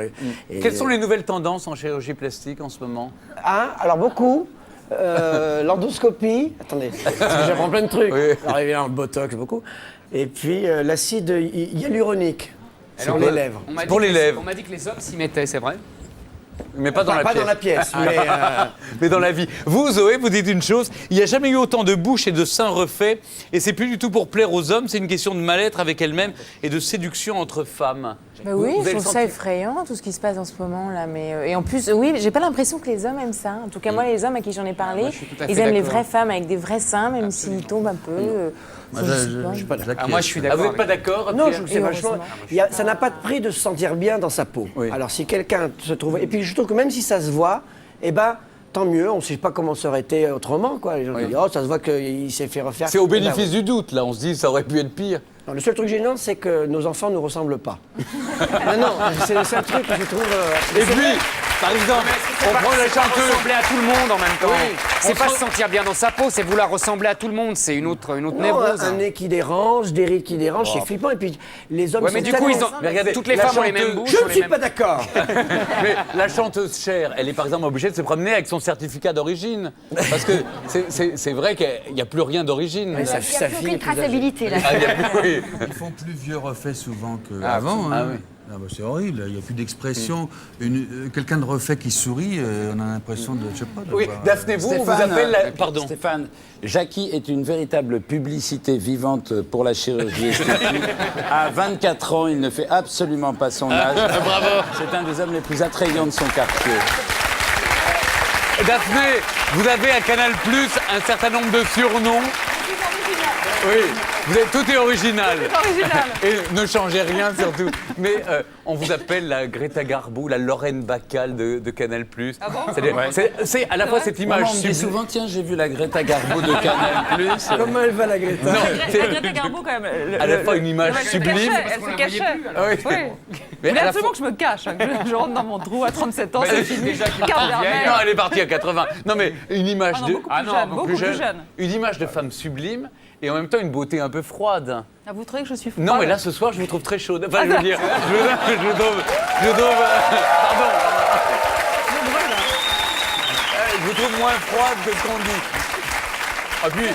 Et- Quelles sont les nouvelles tendances en chirurgie plastique en ce moment? Alors beaucoup. L'endoscopie. Attendez, parce que j'apprends plein de trucs. Alors évidemment, le botox, beaucoup. Et puis l'acide hyaluronique sur les lèvres. On m'a dit Pour que les lèvres. On m'a dit que les hommes s'y mettaient, c'est vrai? Mais pas dans Enfin, la pas pièce. dans la pièce, mais Mais dans la vie. Vous, Zoé, vous dites une chose, il n'y a jamais eu autant de bouches et de seins refaits, et c'est plus du tout pour plaire aux hommes, c'est une question de mal-être avec elle-même et de séduction entre femmes. Bah oui, Vous je avez le trouve ça senti- effrayant, tout ce qui se passe en ce moment là. Mais et en plus, oui, j'ai pas l'impression que les hommes aiment ça. En tout cas, moi, les hommes à qui j'en ai parlé, moi, je suis tout à fait ils aiment les d'accord. vraies femmes avec des vrais seins, même s'ils tombent un peu. Moi, je sais pas. je suis pas d'accord. Moi, je suis Ah, d'accord. vous n'êtes pas avec- d'accord? non, Pierre je trouve que c'est Et vachement. heureusement. Ça n'a pas de prix de se sentir bien dans sa peau. Oui. Alors si quelqu'un se trouve. Et puis je trouve que même si ça se voit, eh ben. Tant mieux, on ne sait pas comment ça aurait été autrement, quoi. Les gens disent, oh, ça se voit qu'il s'est fait refaire. C'est au Eh ben, bénéfice du doute, là. On se dit, ça aurait pu être pire. non, le seul truc gênant, c'est que nos enfants ne nous ressemblent pas. non, c'est le seul truc que je trouve. Et puis, par exemple, on prend la chanteuse. Ressembler à tout le monde en même temps. Oui. C'est On pas se- se sentir bien dans sa peau, c'est vouloir ressembler à tout le monde. C'est une autre Non, névrose. un nez qui dérange, des rides qui dérangent, c'est flippant. Et puis les hommes Ouais, sont mais du coup, tellement- ils ont... Mais regardez, toutes les la femmes ont les mêmes chanteuse- bouches. Je ont ne les suis mêmes- pas d'accord. Mais la chanteuse Cher, elle est par exemple obligée de se promener avec son certificat d'origine. Parce que c'est vrai qu'il n'y a plus rien d'origine. Ouais, ça- Il n'y a sa plus fille aucune est plus âgée. traçabilité là. Ah, il y a plus- oui. Ils font plus vieux refait souvent qu'avant. Ah hein. oui. Ah bah, c'est horrible, il n'y a plus d'expression. Quelqu'un de refait qui sourit, on a l'impression de, je sais pas, de Oui, voir- Daphné, vous, on vous Stéphane, appelle la... Pardon. Stéphane, Jackie est une véritable publicité vivante pour la chirurgie esthétique. À 24 ans, il ne fait absolument pas son âge. Bravo. C'est un des hommes les plus attrayants de son quartier. Daphné, vous avez à Canal Plus un certain nombre de surnoms. Oui, tout est original. Et ne changez rien surtout. Mais on vous appelle la Greta Garbo, la Lorraine Bacal de Canal Plus. Ah bon C'est à la fois cette image Moi, on me dit sublime. souvent, tiens, j'ai vu la Greta Garbo de Canal+. Comment elle va la Greta? Non, c'est La Greta Garbo, quand même. à la fois une image elle se sublime. cachait, Elle se cachait. Ah oui. Oui. Mais Mais à la absolument fois- que je me cache, hein, que je rentre dans mon trou à 37 ans, Mais c'est elle- fini. déjà qu'il Carte part vieille. vermeille. Non, elle est partie à 80. Non, mais une image Ah non, de. beaucoup plus jeune, beaucoup plus jeune. Une image de femme sublime et en même temps une beauté un peu froide. Ah, vous trouvez que je suis froide? Non, mais là, ce soir, je vous trouve très chaude. Enfin, je veux dire, je vous trouve. Pardon. Je vous trouve moins froide que ce qu'on dit. Ah, puis,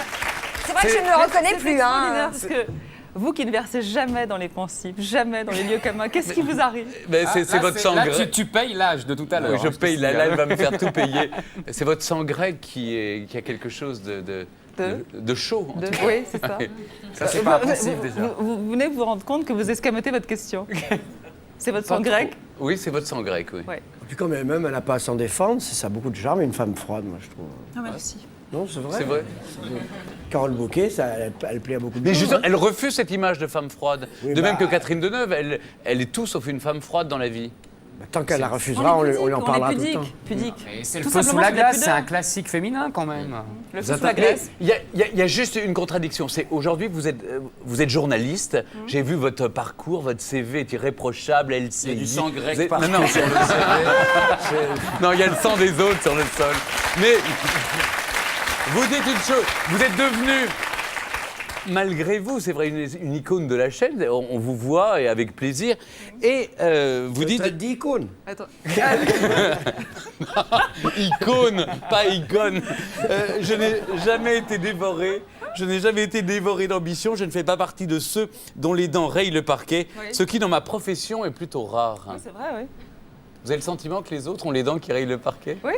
C'est vrai que je ne le reconnais plus. extraordinaire, Hein. parce que vous qui ne versez jamais dans les pensifs, jamais dans les lieux communs, qu'est-ce qui vous arrive? mais c'est votre sang Là, grec. tu payes l'âge de tout à l'heure. Oui, je hein, te paye. Là, signale. elle va me faire tout payer. C'est votre sang grec qui a quelque chose de chaud. en tout cas. Oui, c'est ça. Ça, c'est pas Vous- offensif, vous- déjà. Vous venez de vous rendre compte que vous escamotez votre question. C'est votre sang grec? Oui, c'est votre sang grec, oui. Ouais. Puis quand même, elle n'a pas à s'en défendre, ça a beaucoup de charme, une femme froide, moi, je trouve. Ah, merci. Non, c'est vrai. C'est vrai. Carole Bouquet, elle plaît à beaucoup de Mais gens. justement, hein. elle refuse cette image de femme froide. Oui, de même bah- que Catherine Deneuve, elle est tout sauf une femme froide dans la vie. Bah, tant qu'elle la refusera, on lui en parlera tout le temps. Pudique. Et c'est le Tout feu sous simplement, la c'est de la glace, c'est pudeur. un classique féminin quand même. Le feu sous la Mais glace. Il y a juste une contradiction. C'est aujourd'hui vous êtes journaliste. J'ai vu votre parcours, votre CV est irréprochable. Il y a du sang grec Vous êtes- partout Non, non, sur le CV. non, il y a le sang des autres sur le sol. Mais vous dites une chose. Vous êtes devenu, malgré vous, c'est vrai, une icône de la chaîne. On vous voit et avec plaisir. Et vous dites. T'as dit icône. Attends. Icône, pas icône. Je n'ai jamais été dévoré. Je n'ai jamais été dévoré d'ambition. Je ne fais pas partie de ceux dont les dents rayent le parquet. Oui. Ce qui, dans ma profession, est plutôt rare. C'est vrai, oui. Vous avez le sentiment que les autres ont les dents qui rayent le parquet? Oui.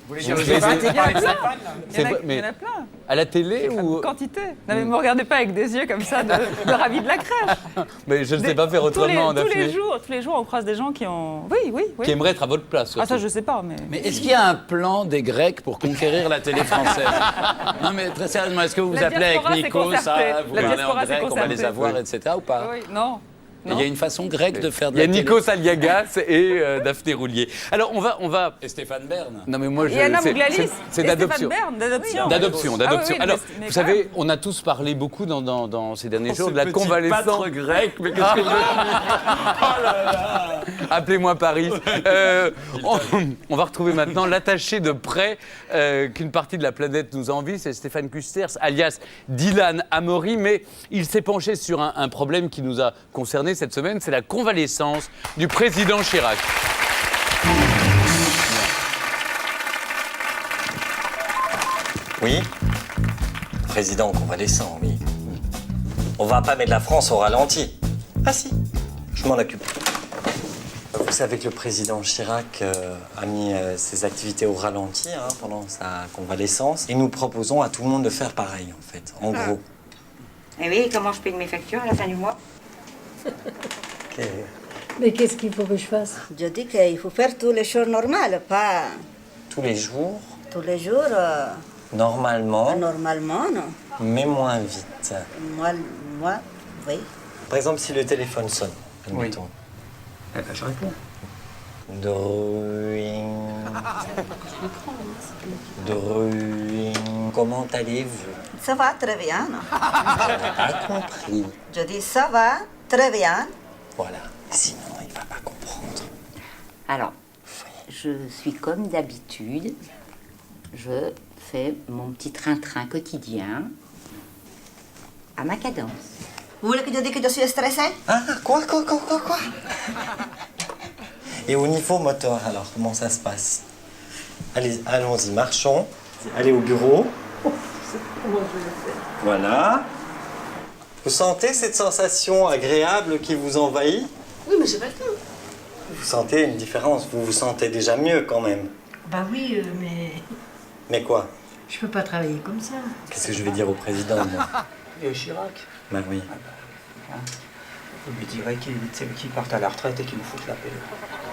Vous Il y en a plein. Il y en a plein. À la télé ou... Quantité. Non, mais ne me regardez pas avec des yeux comme ça de ravi de la crèche. Mais je ne sais pas faire autrement, tous Daphné. les jours, on croise des gens qui ont... Oui. Qui aimeraient être à votre place. Ah, ça, surtout. je sais pas, mais... Mais est-ce qu'il y a un plan des Grecs pour conquérir la télé française? Non, mais très sérieusement, est-ce que vous vous La appelez avec diaspora, c'est Nico, concerté. ça, vous La parlez en diaspora, c'est grec, on va les concerté. avoir, etc. ou pas? Oui, non. Il y a une façon grecque de faire de Il y a la télé. Nikos Aliagas et Daphné Roulier. Alors, on va... Et Stéphane Bern. Non, mais moi, Et Anna Mouglalis. c'est Et d'adoption. Stéphane Bern, d'adoption. D'adoption. Ah oui, Alors, mais vous quand savez, même. on a tous parlé beaucoup dans ces derniers jours Ce de la petit convalescence. pâtre grec, mais qu'est-ce que vous Appelez-moi Paris. On va retrouver maintenant l'attaché de près qu'une partie de la planète nous envie, c'est Stéphane Kusters, alias Dylan Amaury, mais il s'est penché sur un problème qui nous a concernés cette semaine, c'est la convalescence du président Chirac. Oui, président convalescent, oui. On va pas mettre la France au ralenti. Ah si, je m'en occupe. Vous savez que le président Chirac a mis ses activités au ralenti pendant sa convalescence. Et nous proposons à tout le monde de faire pareil, en fait, en gros. Et oui, comment je paye mes factures à la fin du mois? Ok. Mais qu'est-ce qu'il faut que je fasse? Je dis qu'il faut faire tous les jours normales, pas Tous les jours, tous les jours. normalement, Normalement, non. mais moins vite. Moi, oui. Par exemple, si le téléphone sonne, admettons. Eh ben, je réponds. Drawing. Comment allez-vous? Ça va très bien. Pas compris. Je dis ça va très bien. Voilà. Sinon, il va pas comprendre. Alors, je suis comme d'habitude. Je fais mon petit train-train quotidien à ma cadence. Vous voulez que je dise que je suis stressée? Ah, quoi? Et au niveau moteur, alors, comment ça se passe? Allez, allons-y, marchons. Allez au bureau. Voilà. Vous sentez cette sensation agréable qui vous envahit? Oui, mais j'ai pas le temps. Vous sentez une différence? Vous vous sentez déjà mieux quand même? Bah oui, mais Mais quoi? je peux pas travailler comme ça. Qu'est-ce que je vais dire au président, moi? Et Chirac, Bah oui. vous lui direz qu'il parte à la retraite et qu'il nous foute la paix.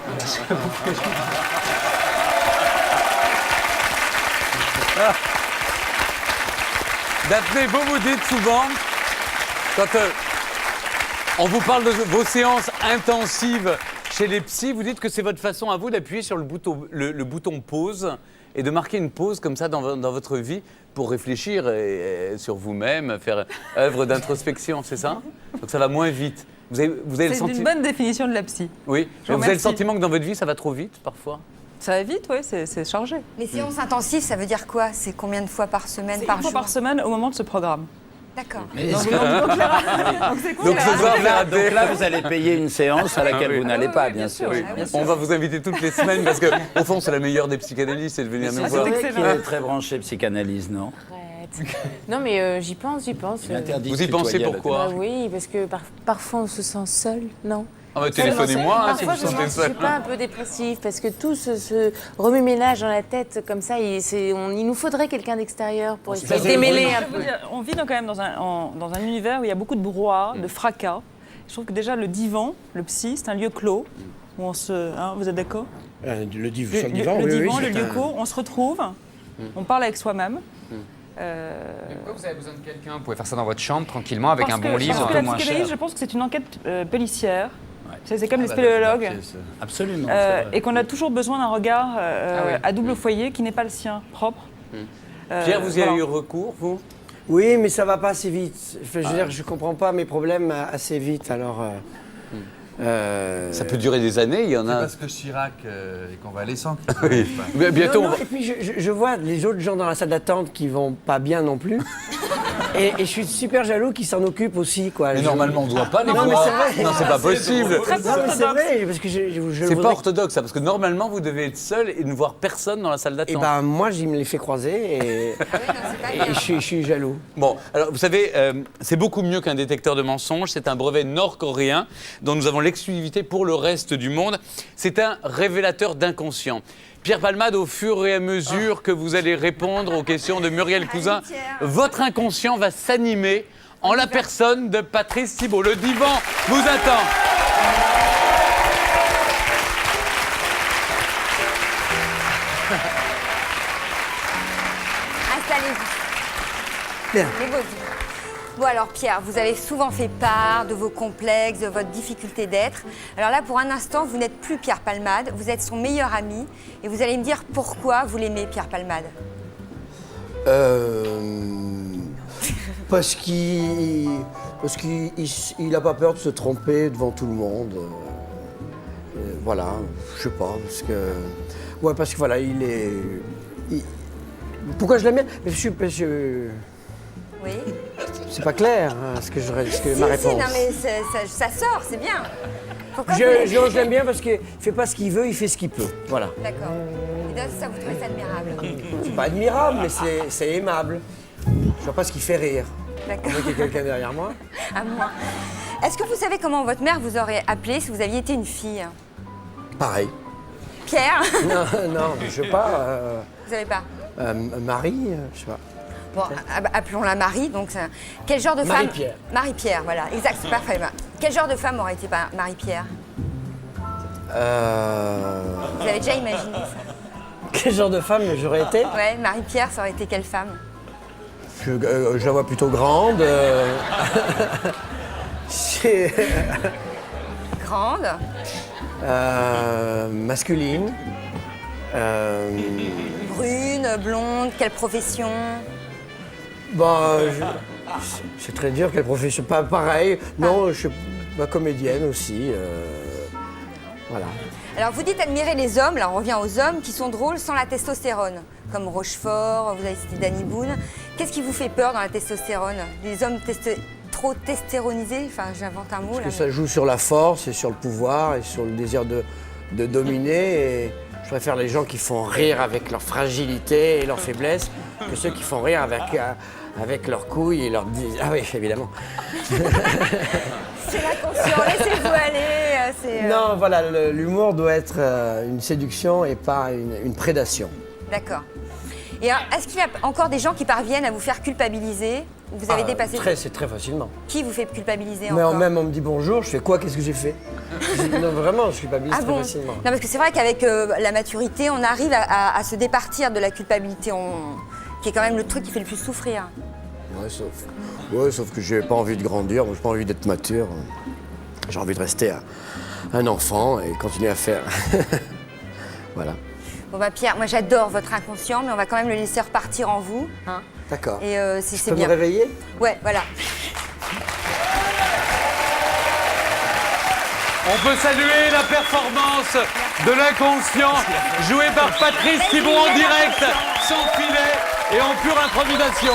Voilà, c'est la bouffée. Daphné, vous dites souvent, quand on vous parle de vos séances intensives chez les psys, vous dites que c'est votre façon à vous d'appuyer sur le bouton pause et de marquer une pause comme ça dans votre vie pour réfléchir sur vous-même, faire œuvre d'introspection, c'est ça? Donc ça va moins vite. Vous avez le C'est une bonne définition de la psy. Oui, Je mais vous vous avez le remercie. sentiment que dans votre vie, ça va trop vite parfois? Ça va vite, oui, c'est chargé. Les séances intensives, ça veut dire quoi? C'est combien de fois par semaine, par Une jour? fois par semaine au moment de ce programme. D'accord. Donc là, vous allez payer une séance à laquelle vous n'allez pas, bien sûr. Oui. Bien sûr. On va vous inviter toutes les semaines parce qu'au fond, c'est la meilleure des psychanalystes, c'est de venir nous voir. C'est vrai qu'il est très branché psychanalyse, non? Non, mais j'y pense. Il est interdit Vous de y pensez tutoyer à la pourquoi? Bah oui, parce que parfois on se sent seul, non? Ah bah téléphonez-moi si vous Parfois, je sentez pense que je seul. suis pas un peu dépressive parce que tout ce remue-ménage dans la tête comme ça, il nous faudrait quelqu'un d'extérieur pour essayer de démêler un peu. On vit quand même dans un univers où il y a beaucoup de brouhaha, de fracas. Je trouve que déjà le divan, le psy, c'est un lieu clos où on se... hein, vous êtes d'accord? Le Le divan, le lieu clos, on se retrouve, on parle avec soi-même. Pourquoi vous avez besoin de quelqu'un? Vous pouvez faire ça dans votre chambre tranquillement avec un bon livre. Parce que la psychanalyse, je pense que c'est une enquête policière. C'est comme les spéléologues. Absolument. Et qu'on a toujours besoin d'un regard à double foyer qui n'est pas le sien, propre. Pierre, vous y avez eu recours, vous? Oui, mais ça va pas assez vite. Enfin, je veux dire, je comprends pas mes problèmes assez vite, alors... Ça peut durer des années, il y en C'est a... parce que Chirac est convalescent. Oui. Mais bientôt, Non, et puis je vois les autres gens dans la salle d'attente qui vont pas bien non plus. Et je suis super jaloux qu'il s'en occupe aussi, quoi. Mais normalement, on ne doit pas les Non, mais voir. c'est vrai. Non, c'est pas possible. Non, mais c'est vrai, parce que je C'est pas voudrais- orthodoxe, ça, parce que normalement, vous devez être seul et ne voir personne dans la salle d'attente. Et ben moi, je me les fais croiser et, et je suis jaloux. Bon, alors vous savez, c'est beaucoup mieux qu'un détecteur de mensonges. C'est un brevet nord-coréen dont nous avons l'exclusivité pour le reste du monde. C'est un révélateur d'inconscient. Pierre Palmade, au fur et à mesure que vous allez répondre aux questions de Muriel Cousin, votre inconscient va s'animer en la personne de Patrice Thibault. Le divan vous attend. Installez-vous. Bien. Mettez-vous. Bon alors Pierre, vous avez souvent fait part de vos complexes, de votre difficulté d'être. Alors là, pour un instant, vous n'êtes plus Pierre Palmade, vous êtes son meilleur ami. Et vous allez me dire pourquoi vous l'aimez, Pierre Palmade. Parce qu'il n'a pas peur de se tromper devant tout le monde. Voilà, je sais pas, parce que... Ouais, parce que voilà, pourquoi je l'aime bien? Mais Oui. C'est pas clair, hein, ce que ma réponse. non mais ça sort, c'est bien. Pourquoi vous Je l'aime bien parce qu'il fait pas ce qu'il veut, il fait ce qu'il peut. Voilà. D'accord. Et donc, ça, vous trouvez ça admirable. C'est pas admirable, mais c'est aimable. Je vois pas ce qui fait rire. D'accord. Il y a quelqu'un derrière moi. À moi. Est-ce que vous savez comment votre mère vous aurait appelé si vous aviez été une fille? Pareil. Pierre? Non, je sais pas. Vous savez pas? Marie, je sais pas. Bon, appelons-la Marie. Donc, quel genre de femme? Marie-Pierre. Marie-Pierre, voilà. Exact, c'est parfait. Quel genre de femme aurait été Marie-Pierre? Vous avez déjà imaginé ça? Quel genre de femme j'aurais été? Ouais, Marie-Pierre, ça aurait été quelle femme? Je la vois plutôt grande. Grande. Masculine. Brune, blonde, quelle profession? C'est très dur, quelle profession? Pas pareil. Non, je suis comédienne aussi. Voilà. Alors, vous dites admirer les hommes, là on revient aux hommes qui sont drôles sans la testostérone, comme Rochefort, vous avez cité Danny Boone. Qu'est-ce qui vous fait peur dans la testostérone? Les hommes trop testéronisés? Enfin, j'invente un mot là. Parce que ça joue sur la force et sur le pouvoir et sur le désir de dominer. Et je préfère les gens qui font rire avec leur fragilité et leur faiblesse que ceux qui font rire avec leurs couilles et leurs... Ah oui, évidemment. C'est l'inconscient, laissez-vous aller. Non, voilà, l'humour doit être une séduction et pas une prédation. D'accord. Et alors, est-ce qu'il y a encore des gens qui parviennent à vous faire culpabiliser? Ou vous avez dépassé... C'est très facilement. Qui vous fait culpabiliser Mais encore? même on me dit bonjour, je fais quoi? Qu'est-ce que j'ai fait? Non, vraiment, je culpabilise très facilement. Non, parce que c'est vrai qu'avec la maturité, on arrive à se départir de la culpabilité, qui est quand même le truc qui fait le plus souffrir. Ouais, sauf que j'ai pas envie de grandir, j'ai pas envie d'être mature. J'ai envie de rester un enfant et continuer à faire. Voilà. Bon bah Pierre, moi j'adore votre inconscient, mais on va quand même le laisser repartir en vous. Hein. D'accord. Et c'est Je peux bien. me réveiller? Ouais, voilà. On peut saluer la performance de l'inconscient joué par Patrice Thibault en direct, sans filet et en pure improvisation.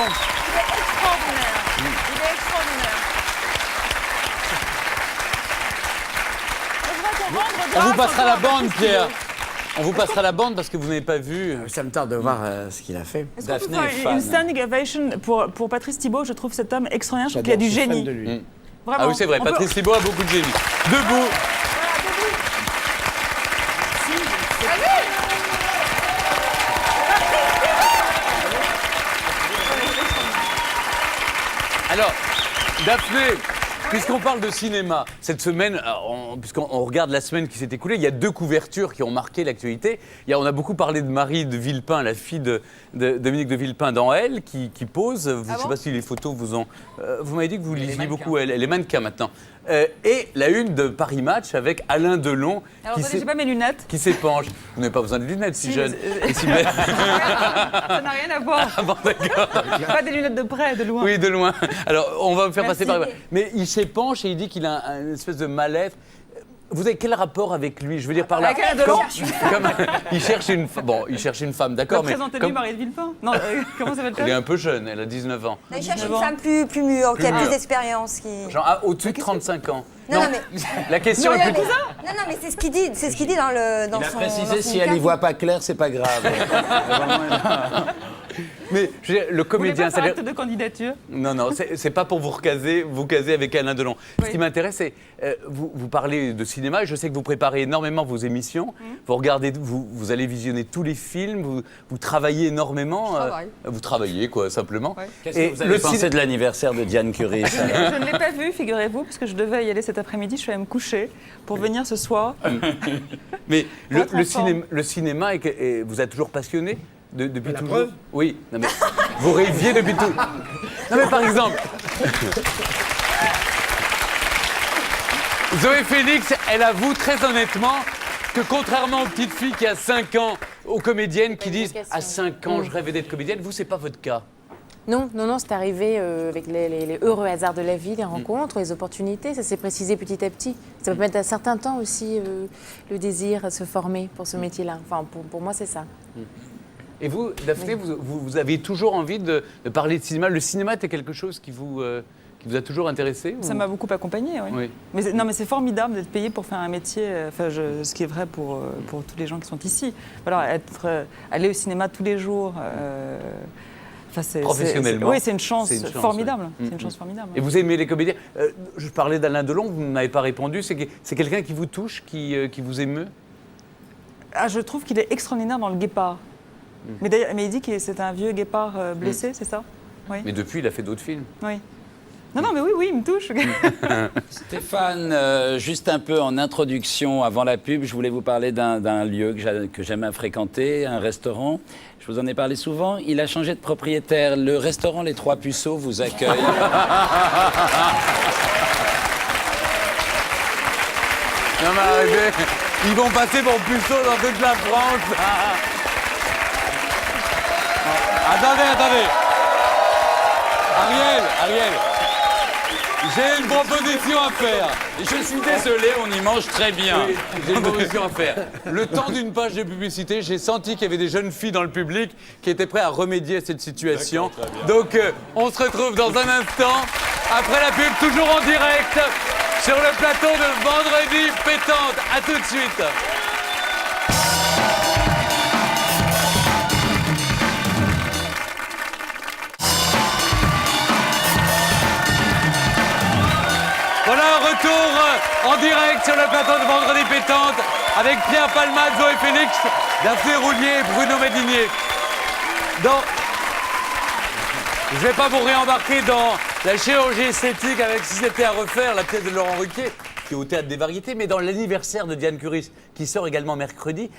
Il est extraordinaire. On vous passera la bande, Pierre. On vous passera la bande parce que vous n'avez pas vu. Ça me tarde de voir ce qu'il a fait. Est-ce qu'on peut faire une standing ovation pour Patrice Thibault? Je trouve cet homme extraordinaire, je trouve qu'il a du génie. Vraiment. Ah oui, c'est vrai, Patrice Thibault a beaucoup de génie. Debout. Alors, Daphné, puisqu'on parle de cinéma, cette semaine, puisqu'on regarde la semaine qui s'est écoulée, il y a 2 couvertures qui ont marqué l'actualité. On a beaucoup parlé de Marie de Villepin, la fille de Dominique de Villepin dans Elle, qui pose. Je ne sais pas si les photos vous ont... vous m'avez dit que vous lisiez beaucoup Elle. Elle est mannequin maintenant. Et la une de Paris Match avec Alain Delon. Alors, j'ai pas mes lunettes. Qui s'épanche. Vous n'avez pas besoin de lunettes si jeune. Et si belle. Ça n'a rien à voir. Ah bon, d'accord. Pas des lunettes de près, de loin. Oui, de loin. Alors, on va me faire Merci. passer par... Mais il s'épanche et il dit qu'il a une espèce de mal-être. vous avez quel rapport avec lui? Je veux dire par là. Avec Alain Delon. Il cherche une femme, d'accord, mais Présentez-lui Marie de Villepin. Non, comment ça s'appelle? elle est un peu jeune, elle a 19 ans. Il cherche une femme plus mûre, qui a plus d'expérience. Genre au-dessus de 35 ans. Non, mais... La question est plutôt... Non, mais c'est ce qu'il dit, dans Il a son... précisé dans son si elle y interview. voit pas clair, c'est pas grave. Mais je veux dire, le comédien, Vous voulez pas faire acte de candidature? Non, c'est pas pour vous caser avec Alain Delon. Ce qui m'intéresse, c'est vous parlez de cinéma. Et je sais que vous préparez énormément vos émissions. Vous regardez, vous allez visionner tous les films. Vous travaillez énormément. Vous travaillez quoi, simplement. Qu'est-ce que vous avez pensé de l'anniversaire de Diane Curie? Je ne l'ai pas vu, figurez-vous, parce que je devais y aller cet après-midi. Je suis allée me coucher pour venir ce soir. Mais le cinéma, vous a toujours passionné depuis La toujours? preuve? Oui. Non, mais vous rêviez depuis tout. Non mais par exemple, Zoé Félix, elle avoue très honnêtement que contrairement aux petites filles qui a 5 ans, aux comédiennes qui disent à 5 ans je rêvais d'être comédienne, vous c'est pas votre cas. Non, c'est arrivé avec les heureux hasards de la vie, les rencontres, les opportunités. Ça s'est précisé petit à petit. Ça peut mettre un certain temps aussi le désir à se former pour ce métier-là. Enfin, pour moi, c'est ça. Et vous, Daphné, vous avez toujours envie de parler de cinéma. Le cinéma était quelque chose qui vous a toujours intéressé? Ça m'a beaucoup accompagnée, oui. Mais c'est formidable d'être payé pour faire un métier, ce qui est vrai pour tous les gens qui sont ici. Voilà, aller au cinéma tous les jours. Professionnellement. Oui, c'est une chance formidable. Ouais. C'est une chance formidable. Et vous aimez les comédiens? Je parlais d'Alain Delon, vous n'avez pas répondu. C'est quelqu'un qui vous touche, qui vous émeut? Je trouve qu'il est extraordinaire dans Le Guépard. Mais il dit que c'est un vieux guépard blessé, c'est ça? Oui. Mais depuis, il a fait d'autres films. Oui. Non, mais oui, il me touche. Stéphane, juste un peu en introduction, avant la pub, je voulais vous parler d'un lieu que j'aime fréquenter, un restaurant. Je vous en ai parlé souvent. Il a changé de propriétaire. Le restaurant Les Trois Puceaux vous accueille. Non, mais arrêtez. Ils vont passer pour puceaux dans toute la France. Attendez. Ariel. J'ai une proposition à faire. Je suis désolé, on y mange très bien. Oui, j'ai une proposition à faire. Le temps d'une page de publicité, j'ai senti qu'il y avait des jeunes filles dans le public qui étaient prêtes à remédier à cette situation. Donc, on se retrouve dans un instant, après la pub, toujours en direct, sur le plateau de Vendredi Pétante. À tout de suite. Voilà un retour en direct sur le plateau de Vendredi Pétante avec Pierre Palmade, Zoé Félix, Daphné Roulier et Bruno Madinier. Je ne vais pas vous réembarquer dans la chirurgie esthétique avec Si c'était à refaire, la pièce de Laurent Ruquier, qui est au Théâtre des Variétés, mais dans l'anniversaire de Diane Curie, qui sort également mercredi.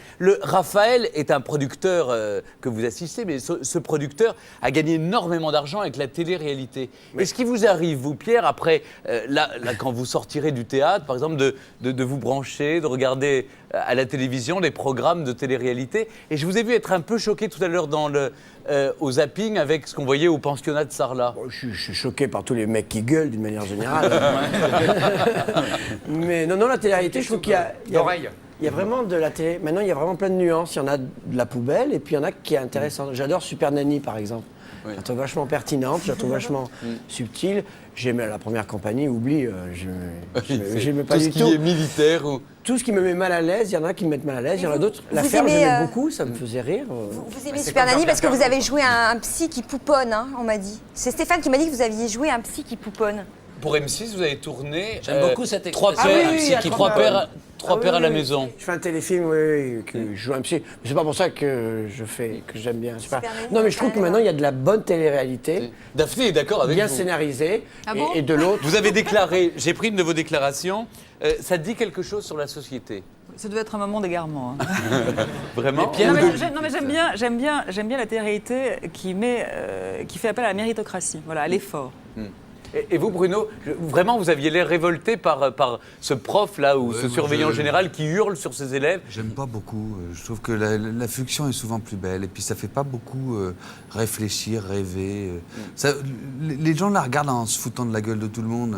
Raphaël est un producteur que vous assistez, mais ce producteur a gagné énormément d'argent avec la télé-réalité. Oui. Est-ce qu'il vous arrive, vous, Pierre, après, là, quand vous sortirez du théâtre, par exemple, de vous brancher, de regarder à la télévision les programmes de télé-réalité? Et je vous ai vu être un peu choqué tout à l'heure au zapping avec ce qu'on voyait au pensionnat de Sarlat. Bon, je suis choqué par tous les mecs qui gueulent d'une manière générale. Mais non, la télé-réalité, je trouve qu'il y a vraiment de la télé. Maintenant, il y a vraiment plein de nuances. Il y en a de la poubelle et puis il y en a qui est intéressante. J'adore Super Nanny, par exemple. Oui. Je la trouve vachement pertinente, je la trouve vachement subtile. J'aimais la première compagnie, oublie, j'aimais pas du tout. Tout ce qui est militaire ou... Tout ce qui me met mal à l'aise, il y en a qui me mettent mal à l'aise, il y en a d'autres. La ferme, j'aimais beaucoup, ça me faisait rire. Vous aimez Super Nanny parce que vous avez joué un psy qui pouponne, hein, on m'a dit. C'est Stéphane qui m'a dit que vous aviez joué un psy qui pouponne. Pour M6, vous avez tourné. J'aime beaucoup cette expression. Trois pères à la maison. Je fais un téléfilm, je joue un psy. Mais c'est pas pour ça que j'aime bien. Non, mais je trouve que maintenant il y a de la bonne télé-réalité. Daphné est d'accord avec bien vous. Bien scénarisée. Bon et de l'autre. Vous avez déclaré, j'ai pris une de vos déclarations, ça dit quelque chose sur la société. Ça devait être un moment d'égarement. Hein. Vraiment? Non, mais j'aime bien la télé-réalité qui fait appel à la méritocratie, voilà, à l'effort. Et vous, Bruno, vraiment, vous aviez l'air révolté par ce prof-là ou ce surveillant général qui hurle sur ses élèves? J'aime pas beaucoup. Je trouve que la fiction est souvent plus belle. Et puis, ça fait pas beaucoup réfléchir, rêver. Les gens la regardent en se foutant de la gueule de tout le monde.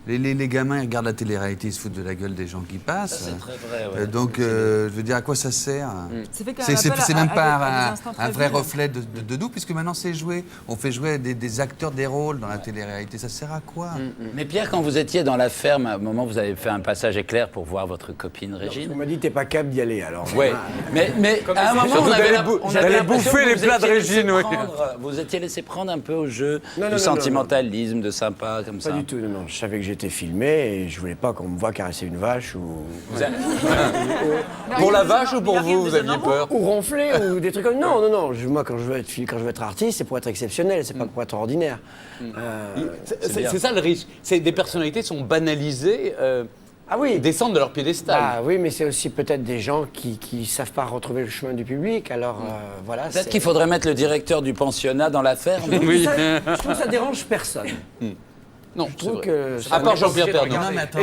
Les gamins, ils regardent la télé-réalité, ils se foutent de la gueule des gens qui passent. Ça, c'est très vrai, ouais. Donc, je veux dire, à quoi ça sert C'est fait qu'un appel C'est même à pas des instants un très vrai vifs. reflet de nous, puisque maintenant c'est joué. On fait jouer des acteurs des rôles dans la télé-réalité. Ça sert à quoi Mais Pierre, quand vous étiez dans la ferme, à un moment, vous avez fait un passage éclair pour voir votre copine Régine. On m'a dit, t'es pas capable d'y aller, alors. Oui, mais à un moment, Surtout on avait d'aller l'impression bouffer que les vous plats de étiez laissé Régine, oui. vous étiez laissé prendre un peu au jeu Non, du non, sentimentalisme, de sympa, comme ça. Pas du tout, non. Je savais que j'étais filmé et je voulais pas qu'on me voie caresser une vache ou... Pour la vache ou pour vous, vous aviez peur? Ou ronfler ou des trucs comme... Non, non, non. Moi, quand je veux être artiste, c'est pour être exceptionnel, c'est pas pour être ordinaire. C'est ça le risque. Des personnalités sont banalisées, ah oui. descendent de leur piédestal. Ah oui, mais c'est aussi peut-être des gens qui savent pas retrouver le chemin du public, alors voilà. Peut-être qu'il faudrait mettre le directeur du pensionnat dans la ferme. Oui. Je trouve que ça dérange personne. Non, je trouve que... À part Jean-Pierre Pernaut. Non, mais attends,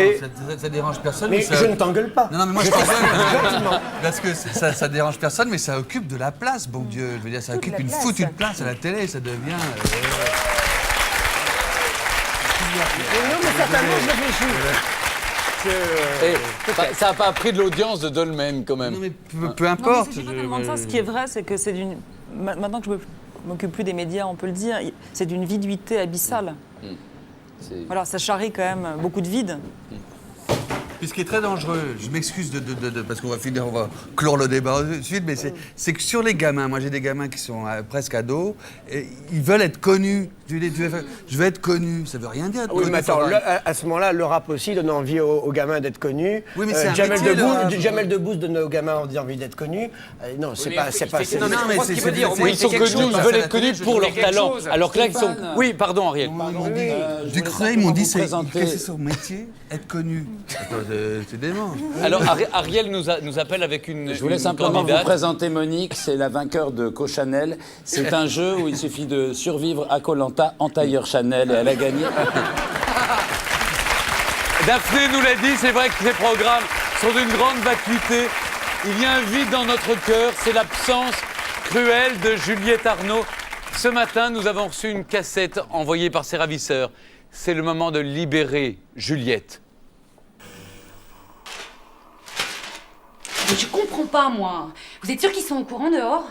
ça dérange personne. Mais ça... je ne t'engueule pas. Non, mais moi je t'engueule parce que ça dérange personne, mais ça occupe de la place, bon Dieu. Je veux dire, ça occupe une foutue place à la télé, ça devient... Non, mais certainement, je réfléchis. Ça n'a pas pris de l'audience de Dolmen, quand même. Non, mais peu Non, importe. mais c'est pas tellement de ça. Ce qui est vrai, c'est que c'est d'une... Maintenant que je m'occupe plus des médias, on peut le dire, c'est d'une viduité abyssale. Voilà, ça charrie quand même beaucoup de vide. Puis ce qui est très dangereux, je m'excuse parce qu'on va finir, on va clore le débat ensuite, mais c'est que sur les gamins, moi j'ai des gamins qui sont presque ados, et ils veulent être connus. Je veux être connu, ça veut rien dire. Oui, mais attends, à ce moment-là, le rap aussi donne envie aux gamins d'être connus. Oui, mais c'est un Jamel métier, le rap. Jamel Debbouze donne aux gamins envie d'être connus. Non, c'est pas... Non, mais c'est ce qu'il veut dire. Ils sont connus, ils veulent être connus pour leur talent. Alors que là, ils sont... Oui, pardon, Ariel. Ducreux, ils m'ont dit, c'est son métier, être connu. C'est dément. Alors, Ariel nous appelle avec une Je voulais simplement vous présenter Monique, c'est la vainqueur de Co-Chanel. C'est un jeu où il suffit de survivre à Koh-Lanta en tailleur Chanel et elle a gagné. Daphné nous l'a dit, c'est vrai que ces programmes sont d'une grande vacuité. Il y a un vide dans notre cœur, c'est l'absence cruelle de Juliette Arnaud. Ce matin, nous avons reçu une cassette envoyée par ses ravisseurs. C'est le moment de libérer Juliette. Mais je comprends pas, moi. Vous êtes sûr qu'ils sont au courant dehors?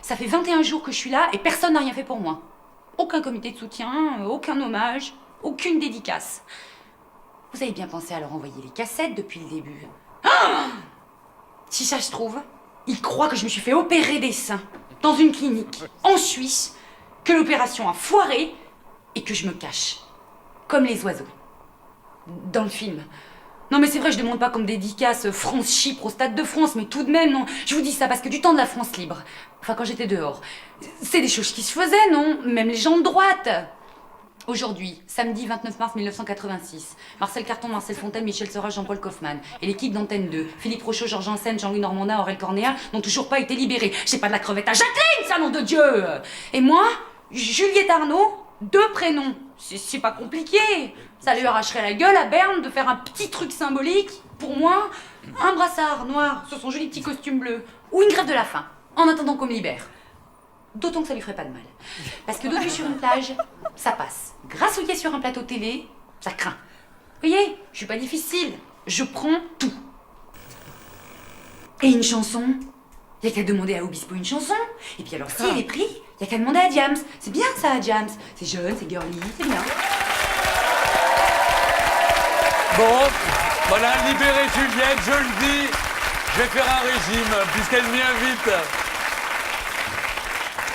Ça fait 21 jours que je suis là et personne n'a rien fait pour moi. Aucun comité de soutien, aucun hommage, aucune dédicace. Vous avez bien pensé à leur envoyer les cassettes depuis le début. Ah, si ça se trouve, ils croient que je me suis fait opérer des seins dans une clinique en Suisse, que l'opération a foiré et que je me cache. Comme les oiseaux. Dans le film. Non mais c'est vrai, je demande pas comme dédicace France-Chypre au Stade de France, mais tout de même, non. Je vous dis ça parce que du temps de la France libre, enfin quand j'étais dehors, c'est des choses qui se faisaient, non? Même les gens de droite. Aujourd'hui, samedi 29 mars 1986, Marcel Carton, Marcel Fontaine, Michel Serra, Jean-Paul Kaufmann et l'équipe d'Antenne 2, Philippe Rochaud, Georges Janssen, Jean-Louis Normandin, Aurel Cornéa n'ont toujours pas été libérés. J'ai pas de la crevette à Jacqueline, ça nom de Dieu! Et moi, Juliette Arnaud, 2 prénoms. C'est pas compliqué. Ça lui arracherait la gueule à Berne de faire un petit truc symbolique. Pour moi, un brassard noir sur son joli petit costume bleu ou une grève de la faim, en attendant qu'on me libère. D'autant que ça lui ferait pas de mal. Parce que dodo sur une plage, ça passe. Grassouiller sur un plateau télé, ça craint. Vous voyez, je suis pas difficile. Je prends tout. Et une chanson, y a qu'à demander à Obispo une chanson. Et puis alors, si elle est prise, y a qu'à demander à Diams. C'est bien ça, Diams. C'est jeune, c'est girly, c'est bien. Bon, voilà, libérer Juliette, je le dis. Je vais faire un régime, puisqu'elle m'y invite.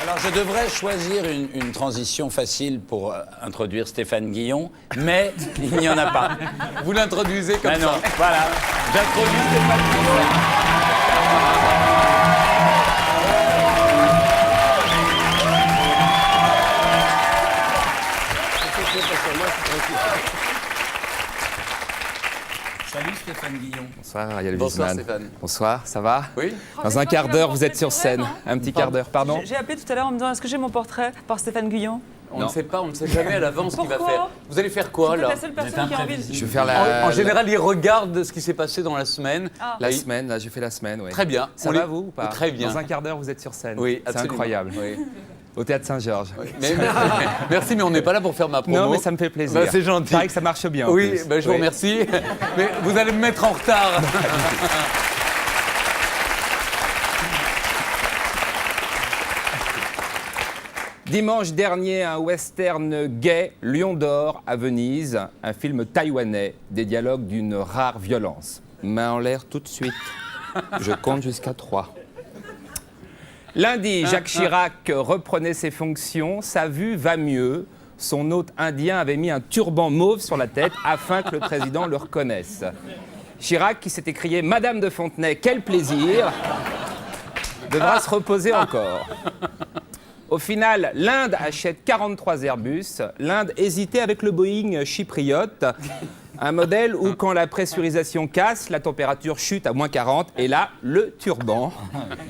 Alors, je devrais choisir une transition facile pour introduire Stéphane Guillon, mais il n'y en a pas. Vous l'introduisez comme ça. Non, voilà. J'introduis Stéphane Guillon. Salut Stéphane Guillon. Bonsoir Ariel Bonsoir Wiesmann. Stéphane. Bonsoir, ça va? Oui. Dans un quart d'heure, vous êtes sur scène. Un petit quart d'heure, pardon? J'ai appelé tout à l'heure en me disant est-ce que j'ai mon portrait par Stéphane Guillon? On ne sait pas, on ne sait jamais à l'avance ce qu'il va Pourquoi faire. Vous allez faire quoi, Vous êtes là? la seule personne qui a envie de... Je vais faire la... En général, il regarde ce qui s'est passé dans la semaine. Ah. La semaine, là, j'ai fait la semaine, oui. Très bien. Ça va, vous ou pas? Très bien. Dans un quart d'heure, vous êtes sur scène. Oui, c'est absolument. incroyable. Oui. Au Théâtre Saint-Georges. Merci, mais on n'est pas là pour faire ma promo. Non, mais ça me fait plaisir. Bah, c'est gentil. C'est vrai que ça marche bien. en Oui, plus. bah, je vous remercie. Mais vous allez me mettre en retard. Dimanche dernier, un western gay, Lion d'or, à Venise, un film taïwanais, des dialogues d'une rare violence. Main en l'air tout de suite. Je compte jusqu'à 3. Lundi, Jacques Chirac reprenait ses fonctions. Sa vue va mieux. Son hôte indien avait mis un turban mauve sur la tête afin que le président le reconnaisse. Chirac, qui s'était crié « Madame de Fontenay, quel plaisir !» devra se reposer encore. Au final, l'Inde achète 43 Airbus. L'Inde hésitait avec le Boeing chypriote, un modèle où, quand la pressurisation casse, la température chute à moins 40. Et là, le turban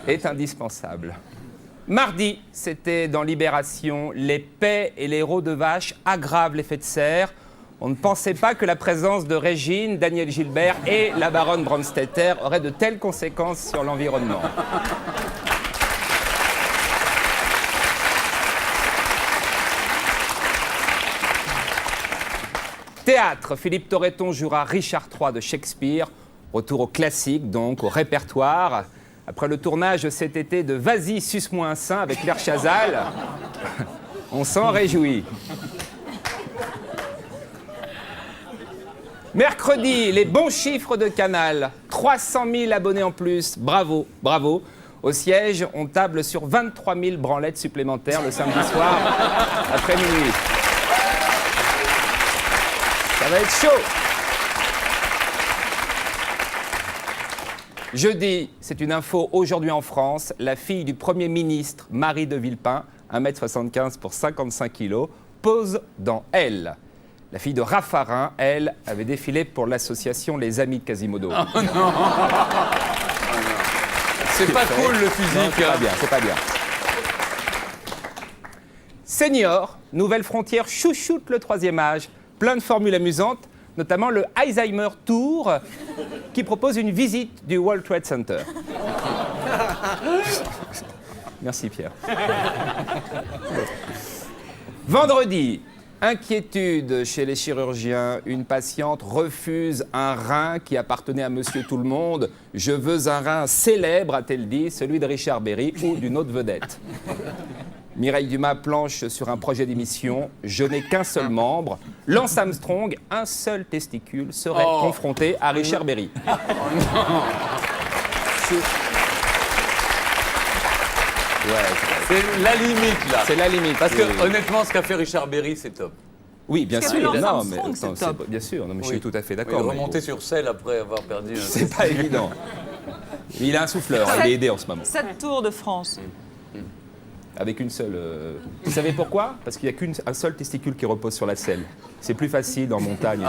est indispensable. Mardi, c'était dans Libération. Les paix et les rots de vache aggravent l'effet de serre. On ne pensait pas que la présence de Régine, Daniel Gilbert et la baronne Brandstetter aurait de telles conséquences sur l'environnement. Théâtre, Philippe Torreton jouera Richard III de Shakespeare. Retour au classique, donc au répertoire. Après le tournage cet été de Vas-y, suce-moi un sein avec Claire Chazal, on s'en réjouit. Mercredi, les bons chiffres de Canal. 300 000 abonnés en plus. Bravo, bravo. Au siège, on table sur 23 000 branlettes supplémentaires le samedi soir après minuit. Ça va être chaud. Jeudi, c'est une info aujourd'hui en France. La fille du Premier ministre, Marie de Villepin, 1m75 pour 55 kilos, pose dans Elle. La fille de Raffarin, elle, avait défilé pour l'association Les Amis de Quasimodo. Oh non. C'est pas cool le physique. Non, c'est pas bien, c'est pas bien. Senior, Nouvelle Frontière chouchoute le troisième âge. Plein de formules amusantes, notamment le Alzheimer Tour, qui propose une visite du World Trade Center. Merci Pierre. Vendredi, inquiétude chez les chirurgiens. Une patiente refuse un rein qui appartenait à Monsieur Tout-le-Monde. Je veux un rein célèbre, a-t-elle dit, celui de Richard Berry ou d'une autre vedette. Mireille Dumas planche sur un projet d'émission. Je n'ai qu'un seul membre. Lance Armstrong, un seul testicule, serait confronté à Richard Berry. C'est la limite là. C'est la limite. Parce que honnêtement, ce qu'a fait Richard Berry, c'est top. Oui, bien Ce sûr. qu'a fait Lance Non, mais Armstrong, attends, c'est top. bien sûr. Non, mais je Oui. suis tout à fait d'accord. Oui, mais remonter bon. sur selle après avoir perdu. C'est pas évident. Il a un souffleur, il est aidé en ce moment. 7 tours de France. Avec une seule. Vous savez pourquoi? Parce qu'il n'y a qu'un seul testicule qui repose sur la selle. C'est plus facile en montagne.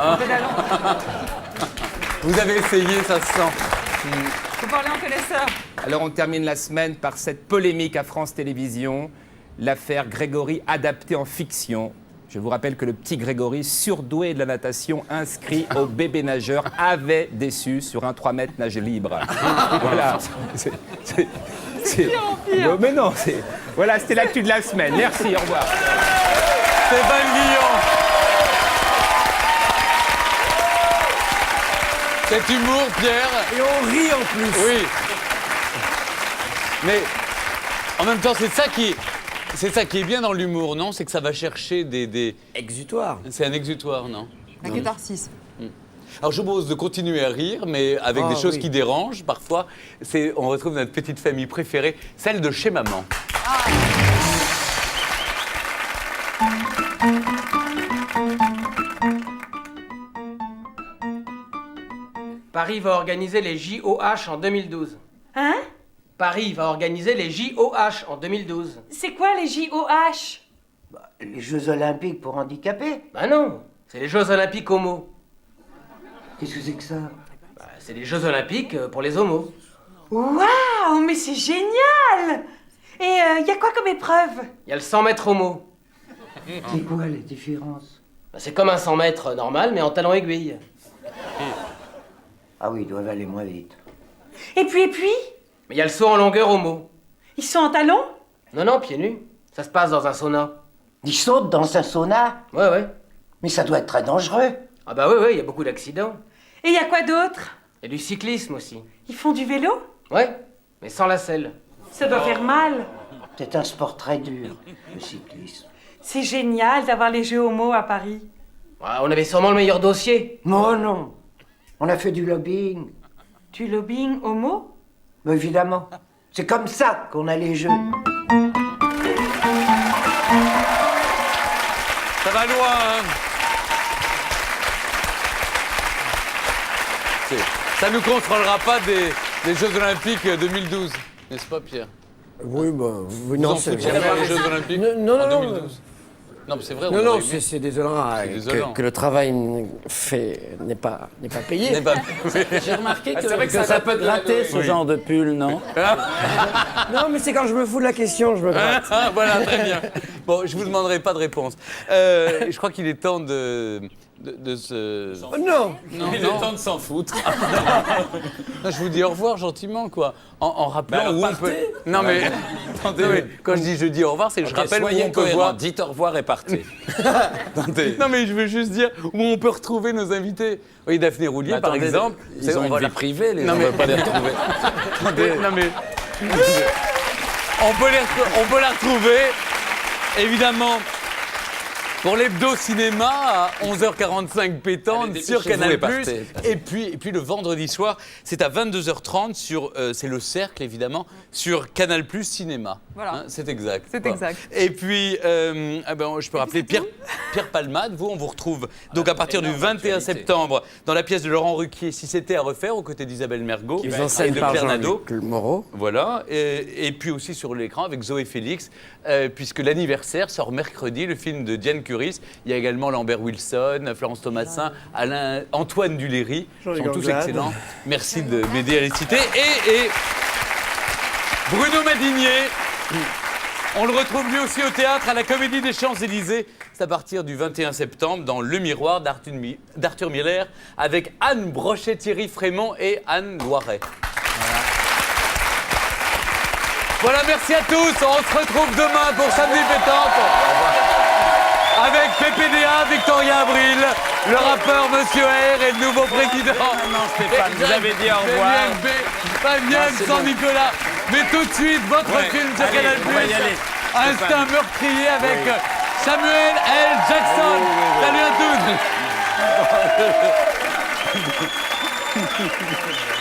Vous avez essayé, ça se sent. Faut parler en connaisseur. Alors on termine la semaine par cette polémique à France Télévisions, l'affaire Grégory adaptée en fiction. Je vous rappelle que le petit Grégory, surdoué de la natation, inscrit au bébé nageur, avait déçu sur un 3 mètres nage libre. Voilà. C'est pire en pire. Non, mais non, voilà, c'était l'actu de la semaine. Merci, au revoir. Stéphane Guillon. Cet humour, Pierre. Et on rit en plus. Oui. Mais en même temps, c'est ça qui est bien dans l'humour, non? C'est que ça va chercher des... Exutoires. C'est un exutoire, non? La catharsis. Alors je vous propose de continuer à rire, mais avec des choses qui dérangent parfois. On retrouve notre petite famille préférée, celle de chez maman. Paris va organiser les JOH en 2012. Hein? Paris va organiser les JOH en 2012. C'est quoi les JOH? Les Jeux Olympiques pour handicapés. Bah non, c'est les Jeux Olympiques homo. Qu'est-ce que c'est que ça? Bah, c'est les Jeux Olympiques pour les homos. Waouh, mais c'est génial! Et y a quoi comme épreuve? Il y a le 100 mètres homo. C'est quoi les différences? Bah, c'est comme un 100 mètres normal, mais en talon aiguille. Ah oui, ils doivent aller moins vite. Et puis? Mais il y a le saut en longueur homo. Ils sont en talons? Non, pieds nus. Ça se passe dans un sauna. Ils sautent dans un sauna? Ouais. Mais ça doit être très dangereux. Ah bah oui, il y a beaucoup d'accidents. Et il y a quoi d'autre? Il y a du cyclisme aussi. Ils font du vélo? Ouais, mais sans la selle. Ça doit faire mal. C'est un sport très dur, le cyclisme. C'est génial d'avoir les Jeux homo à Paris. Ouais, on avait sûrement le meilleur dossier. Non, non. On a fait du lobbying. Du lobbying homo? Mais évidemment. C'est comme ça qu'on a les Jeux. Ça va loin, hein. Ça ne nous contrôlera pas des Jeux Olympiques 2012, n'est-ce pas, Pierre? Oui, Vous en foutiez pas les Jeux Olympiques en 2012? Non, mais c'est vrai. Non, c'est désolant, désolant. que le travail fait n'est pas payé. J'ai remarqué Ah, c'est vrai que ça peut gratter ce Oui. genre de pull, non? Non, mais c'est quand je me fous de la question, je me gratte. Voilà, très bien. Bon, je vous demanderai pas de réponse. Je crois qu'il est temps de se... Non. Il est temps de s'en foutre. Non, je vous dis au revoir gentiment, quoi. En rappelant alors où on peut... partez. Non, mais... Ouais. Attendez, non, mais quand je dis au revoir, c'est que je Ok, rappelle où soyez on peut cohérents. voir... Dites au revoir et partez. Non, mais je veux juste dire où on peut retrouver nos invités. Oui, Daphné Roulier, Mais par attendez, exemple. ils ont une vie privée, les gens, on mais... ne peut pas les retrouver. Non, mais... on peut la retrouver, évidemment, pour l'hebdo cinéma à 11h45 pétante Allez, sur dépêchez-vous Canal+. et partez. Et puis le vendredi soir, c'est à 22h30 sur, c'est le Cercle évidemment, sur Canal+ Cinéma. Voilà. Hein, c'est exact. C'est Voilà. exact. Et puis, je peux rappeler Pierre Palmade. Vous, on vous retrouve donc à partir du 21 septembre dans la pièce de Laurent Ruquier, Si c'était à refaire, aux côtés d'Isabelle Mergo Mise et en scène de par Claire Nadeau. Jean-Luc Moreau. Voilà, et puis aussi sur l'écran avec Zoé Félix, puisque l'anniversaire sort mercredi, le film de Diane Curis. Il y a également Lambert Wilson, Florence Thomasin, Antoine Duléry. Ils sont tous Ganglade. excellents. Merci de m'aider à les citer. Et Bruno Madinier. On le retrouve lui aussi au théâtre à la Comédie des Champs-Élysées. C'est à partir du 21 septembre dans Le Miroir d'Arthur Miller avec Anne Brochet, Thierry Frémont et Anne Loiret. Voilà, merci à tous. On se retrouve demain pour Samedi Pétante. Avec PPDA, Victoria Abril, le rappeur Monsieur R et le nouveau président. Non, Stéphane, vous avez dit au revoir. Fabienne, Non, c'est sans bon. Nicolas. Mais tout de suite, votre Ouais, film sur allez, Canal+. on va y aller. Instinct Stéphane. meurtrier avec Oui. Samuel L. Jackson. Oui. Salut à tous.